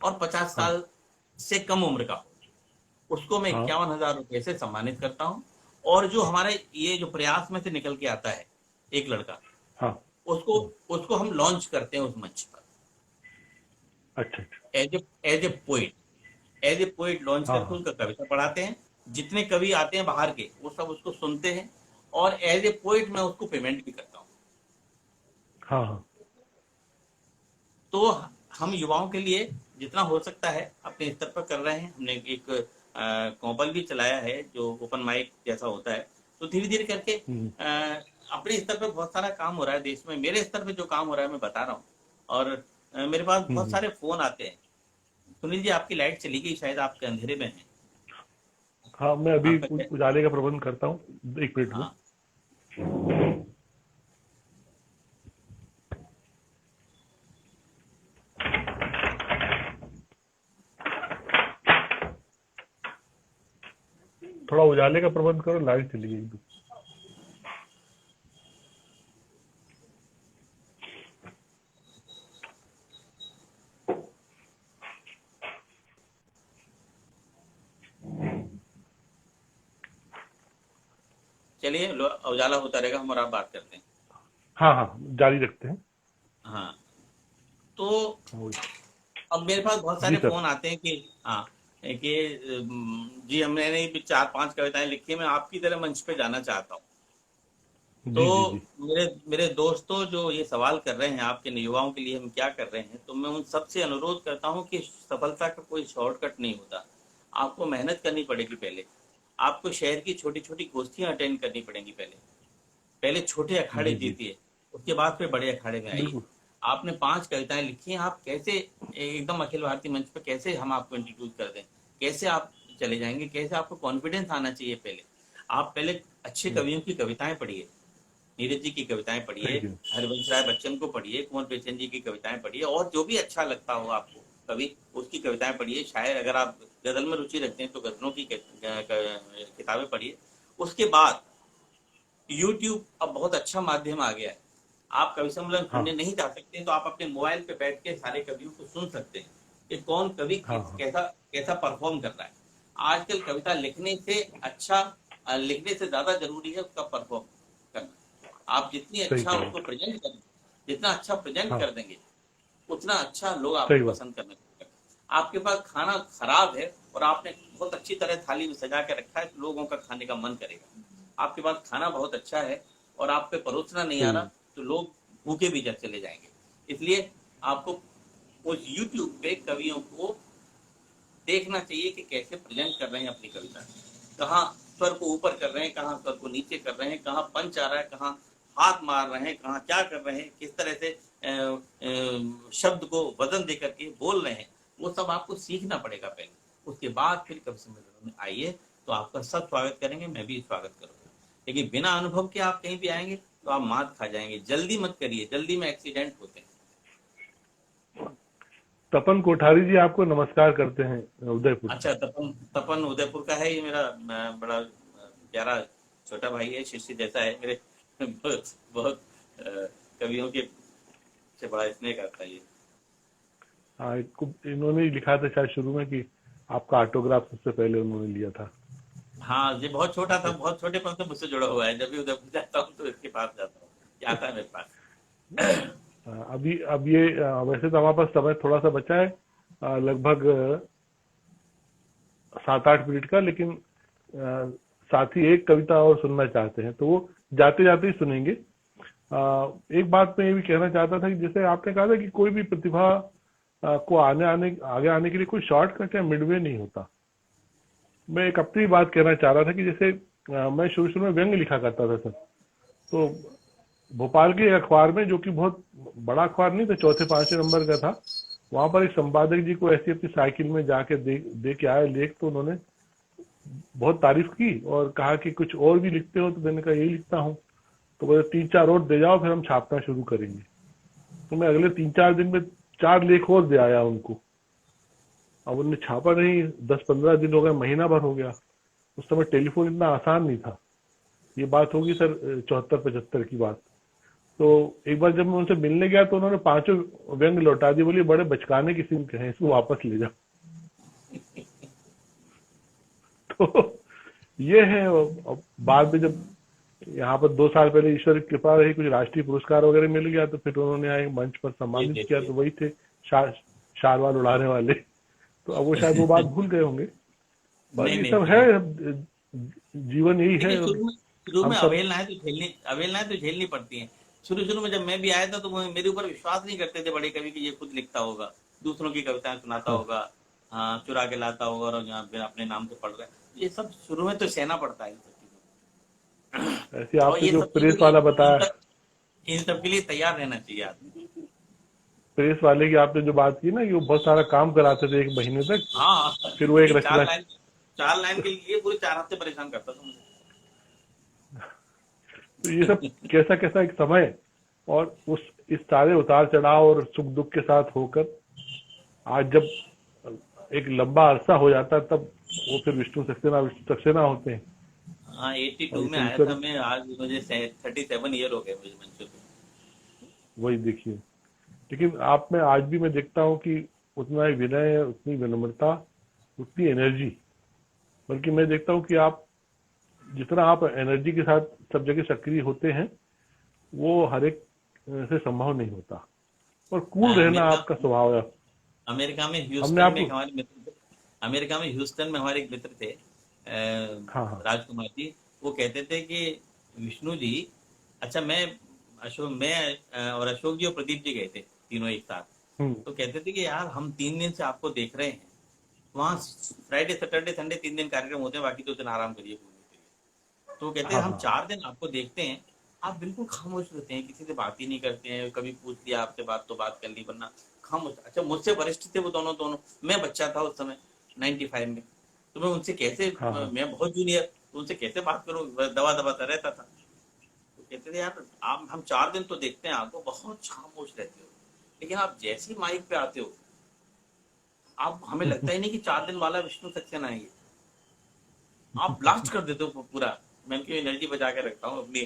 और 50
हाँ
साल से कम उम्र का हो, उसको मैं
हाँ।
51,000 रुपये से सम्मानित करता हूँ। और जो हमारे ये जो प्रयास में से निकल के आता है एक लड़का,
हाँ।
उसको उसको हम लॉन्च करते हैं उस मंच पर,
अच्छा अच्छा।
एज ए पोइट लॉन्च
हाँ
करके
हाँ।
उनका कविता पढ़ाते हैं। जितने कवि आते हैं बाहर के, वो सब उसको सुनते हैं, और एज ए पोइट मैं उसको पेमेंट भी करता हूँ।
हाँ हाँ।
तो हम युवाओं के लिए जितना हो सकता है अपने स्तर पर कर रहे हैं। हमने एक कॉम्पल भी चलाया है जो ओपन माइक जैसा होता है। तो धीरे धीरे करके अपने स्तर पर बहुत सारा काम हो रहा है देश में। मेरे स्तर पर जो काम हो रहा है मैं बता रहा हूँ। और मेरे पास बहुत सारे फोन आते हैं। सुनील जी, आपकी लाइट चली गई, शायद आपके अंधेरे में है।
हाँ, मैं अभी
आपका
उजाले का प्रबंध करता हूँ, 1 मिनट में।
हाँ,
थोड़ा उजाले का प्रबंध करो, लाइट चली गई एकदम।
चलिए उजाला होता रहेगा, हम और आप बात करते हैं।
हाँ हाँ, जारी रखते हैं।
हाँ, तो
हाँ,
अब मेरे पास बहुत
जी
सारे
सर।
फोन आते हैं कि हाँ, कि जी हमने भी 4-5 कविताएं लिखी है, मैं आपकी तरह मंच पे जाना चाहता हूँ। तो
जी जी जी।
मेरे मेरे दोस्तों जो ये सवाल कर रहे हैं आपके युवाओं के लिए हम क्या कर रहे हैं, तो मैं उन सबसे अनुरोध करता हूँ कि सफलता का कोई शॉर्टकट नहीं होता। आपको मेहनत करनी पड़ेगी। पहले आपको शहर की छोटी छोटी गोष्ठियां अटेंड करनी पड़ेंगी। पहले पहले छोटे अखाड़े
जी जी,
जीतिए, उसके बाद फिर बड़े अखाड़े में आइए।
बिल्कुल।
आपने 5 कविताएं लिखी हैं, आप कैसे एकदम अखिल भारतीय मंच पे कैसे हम आपको इंट्रोड्यूस कर दें, कैसे आप चले जाएंगे, कैसे आपको कॉन्फिडेंस आना चाहिए। पहले आप पहले अच्छे कवियों की कविताएं पढ़िए, नीरज जी की कविताएं पढ़िए,
थैंक यू।
हरिवंश राय बच्चन को पढ़िए, कुंवर प्रेमचंद जी की कविताएं पढ़िए, और जो भी अच्छा लगता हो आपको कवि उसकी कविताएं पढ़िए। शायद अगर आप गजल में रुचि रखते हैं तो गजलों की किताबें पढ़िए। उसके बाद यूट्यूब अब बहुत अच्छा माध्यम आ गया है। आप कवि सम्मेलन
हाँ
सुनने नहीं जा सकते तो आप अपने मोबाइल पे बैठ के सारे कवियों को सुन सकते हैं कि कौन कवि
हाँ हाँ,
कैसा कैसा परफॉर्म कर रहा है। आजकल कविता लिखने से अच्छा, लिखने से ज्यादा जरूरी है उसका परफॉर्म करना। आप जितनी
सही
अच्छा
कह रहे
उसको
हैं।
प्रेजेंट करें, जितना अच्छा प्रेजेंट
हाँ,
कर देंगे, उतना अच्छा लोग
सही
आपको
बात।
पसंद करने लगेंगे। आपके पास खाना खराब है और आपने बहुत अच्छी तरह थाली में सजा के रखा है तो लोगों का खाने का मन करेगा। आपके पास खाना बहुत अच्छा है और आप पे परोसना नहीं आ
सही
रहा
है।
तो लोग भूखे भी चले जाएंगे। इसलिए आपको उस यूट्यूब पे कवियों को देखना चाहिए कि कैसे प्रेजेंट कर रहे हैं अपनी कविता, कहाँ स्वर को ऊपर कर रहे हैं, कहाँ स्वर को नीचे कर रहे हैं, कहाँ पंच आ रहा है, कहाँ हाथ मार रहे हैं, कहाँ क्या कर रहे हैं, किस तरह से शब्द को वजन दे करके बोल रहे हैं। वो सब आपको सीखना पड़ेगा पहले। उसके बाद फिर कवि सम्मेलन में आइए तो आपका सब स्वागत करेंगे, मैं भी स्वागत करूंगा। लेकिन बिना अनुभव के आप कहीं भी आएंगे तो आप मात खा जाएंगे। जल्दी मत करिए, जल्दी में एक्सीडेंट होते हैं।
तपन कोठारी जी आपको नमस्कार करते हैं, उदयपुर से।
अच्छा, तपन तपन उदयपुर का है। ये मेरा बड़ा प्यारा छोटा भाई है, शिष्य जैसा है मेरे। बहुत बहुत कवियों के से बड़ा स्नेह करता है ये।
हाँ, इन्होंने ही लिखा था शायद शुरू में कि आपका ऑटोग्राफ सबसे पहले उन्होंने लिया था।
हाँ, ये बहुत छोटा था, बहुत छोटे पन से मुझसे जुड़ा हुआ है। जब भी उदयपुर जाता हूँ तो इसके पास जाता हूँ, ये आता है मेरे पास।
अभी अब ये वैसे तो हमारे पास समय थोड़ा सा बचा है, लगभग 7-8 मिनट का, लेकिन साथ ही एक कविता और सुनना चाहते हैं तो वो जाते जाते ही सुनेंगे। एक बात मैं ये भी कहना चाहता था कि जैसे आपने कहा था कि कोई भी प्रतिभा को आगे आने के लिए कोई शॉर्टकट या मिडवे नहीं होता। मैं एक अपनी बात कहना चाह रहा था कि जैसे मैं शुरू में व्यंग लिखा करता था सर। तो भोपाल के अखबार में, जो कि बहुत बड़ा अखबार नहीं था, 4-5 नंबर का था, वहां पर एक संपादक जी को ऐसी अपनी साइकिल में जाके दे के आए लेख, तो उन्होंने बहुत तारीफ की और कहा कि कुछ और भी लिखते हो। तो मैंने कहा यही लिखता हूँ। तो बोले 3-4 और दे जाओ, फिर हम छापना शुरू करेंगे। तो मैं अगले 3-4 दिन में 4 लेख और दे आया उनको। अब उन्होंने छापा नहीं, 10-15 दिन हो गए, महीना भर हो गया। उस समय टेलीफोन इतना आसान नहीं था। ये बात होगी सर 74-75 की बात। तो एक बार जब मैं उनसे मिलने गया तो उन्होंने 5 व्यंग लौटा दिए। बोलिए बड़े बचकाने किस्म के हैं, इसको वापस ले जाओ। तो ये है। अब बाद में जब यहाँ पर 2 साल पहले ईश्वर की कृपा रही, कुछ राष्ट्रीय पुरस्कार वगैरह मिल गया, तो फिर उन्होंने आए मंच पर सम्मानित किया। तो वही थे शारवाल उड़ाने वाले। तो अब वो शायद वो बात भूल गए होंगे। पर
नहीं
ये
नहीं
सब
नहीं।
है, जीवन यही है।
देखिए, शुरू
हम
में
सब
अवहेलनाएं तो झेलनी पड़ती हैं। शुरू में जब मैं भी आया था तो मेरे ऊपर विश्वास नहीं करते थे बड़े कवि कि ये खुद लिखता होगा, दूसरों की कविताएं सुनाता
हाँ,
होगा, हाँ चुरा के लाता होगा और यहाँ फिर अपने नाम से पढ़ रहा है। ये सब शुरू में तो सहना पड़ता है इन सब
ऐसे
चीजों। और
आपने
ये
जो
सब चीजों
प्रेस वाला बताया,
इन सब के लिए तैयार रहना चाहिए आदमी।
प्रेस वाले की आपने जो बात की ना कि वो बहुत सारा काम कराते थे 1 महीने तक,
हाँ
फिर वो एक
एक
रचना।
4 लाइन के लिए पूरे 4 हफ्ते परेशान करता था मुझे।
तो ये सब कैसा कैसा एक समय, और इस सारे उतार चढ़ाव और सुख दुख के साथ होकर आज जब एक लंबा अरसा हो जाता है, तब वो फिर विष्णु सक्सेना होते हैं।
हाँ
और
82
ये
में आया
सुनकर
था मैं, आज मुझे 37 ईयर हो गए मुझे मंच पे।
वही देखिए, लेकिन आप में आज भी मैं देखता हूँ कि उतना ही विनय, उतनी विनम्रता, उतनी एनर्जी, बल्कि मैं देखता हूँ कि आप जितना आप एनर्जी के साथ सब जगह सक्रिय होते हैं, वो हर एक से संभव नहीं होता। और कूल रहना
अमेरिका
आपका स्वभाव है।
अमेरिका में
हमने
ह्यूस्टन में
आपको।
एक हमारे मित्र थे। अमेरिका में ह्यूस्टन में हमारे एक मित्र थे,
हाँ, हाँ।
राजकुमार जी। वो कहते थे कि विष्णु जी, अच्छा मैं और अशोक जी और प्रदीप जी गए थे तीनों एक साथ।
हम्म।
तो कहते थे कि यार हम 3 दिन से आपको देख रहे हैं, वहाँ फ्राइडे सैटरडे संडे 3 दिन कार्यक्रम होते हैं, बाकी 2 दिन आराम करिए घूमने के लिए। तो कहते हैं
हाँ,
हम
हाँ,
4 दिन आपको देखते हैं, आप बिल्कुल खामोश रहते हैं, किसी से बात ही नहीं करते हैं, कभी पूछ लिया आपसे बात तो बात कर ली, वरना खामोश। अच्छा मुझसे वरिष्ठ थे वो दोनों दोनों, मैं बच्चा था उस समय 95 में। तो मैं उनसे कैसे,
हाँ, हाँ।
मैं बहुत जूनियर, तो उनसे कैसे बात करूं, दवा दबाता रहता था। तो कहते थे यार आप, हम 4 दिन तो देखते हैं आपको, बहुत खामोश रहते हो, लेकिन आप जैसे ही माइक पे आते हो, आप हमें लगता ही नहीं कि 4 दिन वाला विष्णु सक्सेना है ये, आप ब्लास्ट कर देते हो पूरा। मैं उनकी एनर्जी बचा के रखता हूँ अपनी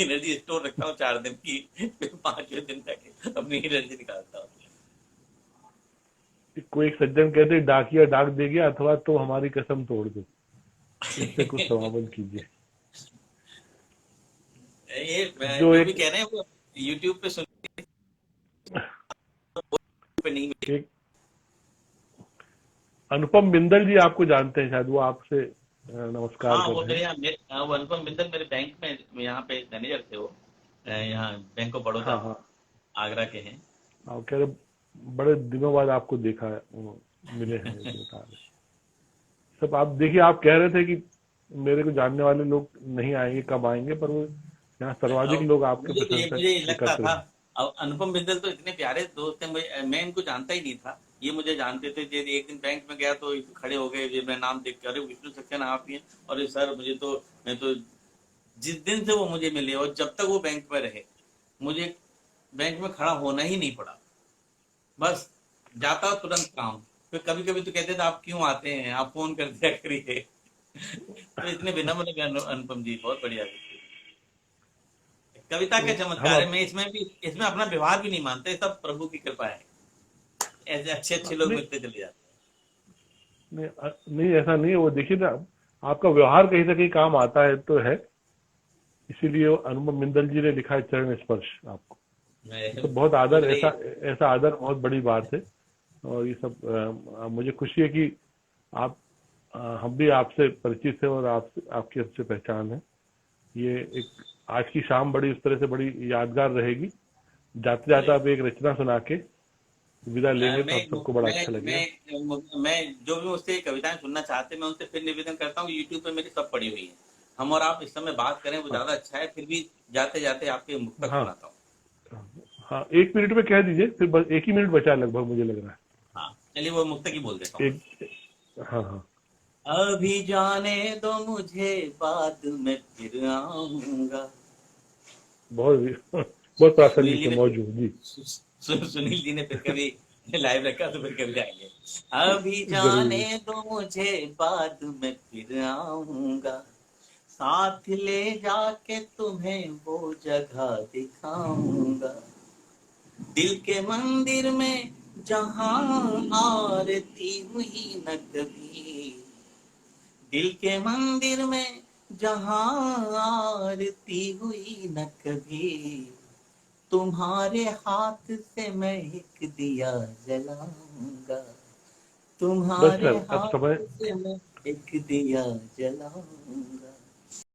एनर्जी स्टोर रखता हूँ 4 दिन की, फिर 5वें दिन जाके अपनी एनर्जी निकालता हूँ।
कोई एक सज्जन कहते डाकिया डाक दे गया, अथवा तो हमारी कसम तोड़ दो, इससे कुछ समापन कीजिए।
ये
जो
जो भी
एक
कह रहे हैं वो यूट्यूब पे सुन पे नहीं मिले।
एक अनुपम बिंदल जी, आपको जानते हैं शायद, वो आपसे नमस्कार
हाँ
कर
वो
रहे
मेरे
हैं।
यहाँ वो अनुपम बिंदल मेरे बैंक में यहाँ पे मैनेजर थे वो, यहाँ बैंक ऑफ
हाँ,
बड़ौदा
हाँ।
आगरा के हैं।
आप कह रहे बड़े दिनों बाद आपको देखा है, वो मिले हैं, ये बता रहे। सब आप देखिए, आप कह रहे थे कि मेरे को जानने वाले लोग नहीं आएंगे, कब आएंगे, पर वो यहाँ सर्वाधिक
अब
लोग आपके
मुझे
प्रशंसक
ये लगता
एकत्र
था।
हैं।
अब अनुपम बिंदल तो इतने प्यारे दोस्त हैं, मैं इनको जानता ही नहीं था, ये मुझे जानते थे। एक दिन बैंक में गया तो खड़े हो गए, मैं नाम देख के, अरे विष्णु सक्सेना आप ही हैं। और सर मुझे तो, मैं तो जिस दिन से वो मुझे मिले और जब तक वो बैंक में रहे, मुझे बैंक में खड़ा होना ही नहीं पड़ा, बस जाता तुरंत काम। फिर कभी कभी तो कहते थे आप क्यों आते हैं, आप फोन कर दिया करिए। तो इतने विनम्र हैं अनुपम जी, बहुत बढ़िया। कविता का
तो हम
चमत्कार है, मैं इसमें अपना व्यवहार भी नहीं मानते, सब प्रभु की कृपा है। ऐसे अच्छे अच्छे लोग
नहीं,
मिलते चले जाते
नहीं, नहीं, ऐसा नहीं है। वो देखिए ना, आपका व्यवहार कहीं ना कहीं काम आता है तो है, इसीलिए वो अनुपम बिंदल जी ने लिखा है चरण स्पर्श आपको।
हैं।
तो बहुत
वो
आदर,
मेरे
ऐसा आदर बहुत बड़ी बात है। और ये सब मुझे खुशी है कि आप, हम भी आपसे परिचित हैं, और आपकी हमसे पहचान है। ये एक आज की शाम बड़ी उस तरह से बड़ी यादगार रहेगी। जाते जाते आप एक रचना सुना के विदा लेंगे तो
मैं
हम सबको बड़ा अच्छा
मैं
लगेगा।
मैं जो भी मुझसे कविताएं सुनना चाहते हैं, मैं उनसे फिर निवेदन करता हूँ, यूट्यूब पे मेरी सब पड़ी हुई है। हम और आप इस समय बात करें वो
हाँ,
ज्यादा अच्छा है, फिर भी जाते जाते आपके मुख तक
हाँ,
सुनाता हूँ।
हाँ, 1 मिनट में कह दीजिए, फिर बस 1 ही मिनट बचा है लगभग, मुझे लग रहा
हाँ चलिए वो मुख तक ही बोल देता
है।
हूँ।
एक। हाँ, हाँ।
अभी जाने दो मुझे, बाद में फिर आऊंगा।
बहुत बहुत
सुनील
प्रासंगिक
जी
है,
ने
मौजूद जी।
सुनील जी ने फिर कभी लाइव रखा तो फिर कभी जाएंगे। अभी जाने
जरूर।
दो मुझे, बाद में फिर आऊंगा, साथ ले जाके तुम्हें वो जगह दिखाऊंगा, दिल के मंदिर में जहां आरती हुई न कभी, दिल के मंदिर में जहां आरती हुई न कभी, तुम्हारे हाथ से मैं एक दिया जलाऊंगा,
बस
तुम्हारे
सर, अब
हाथ
समय,
से मैं एक दिया जलाऊंगा।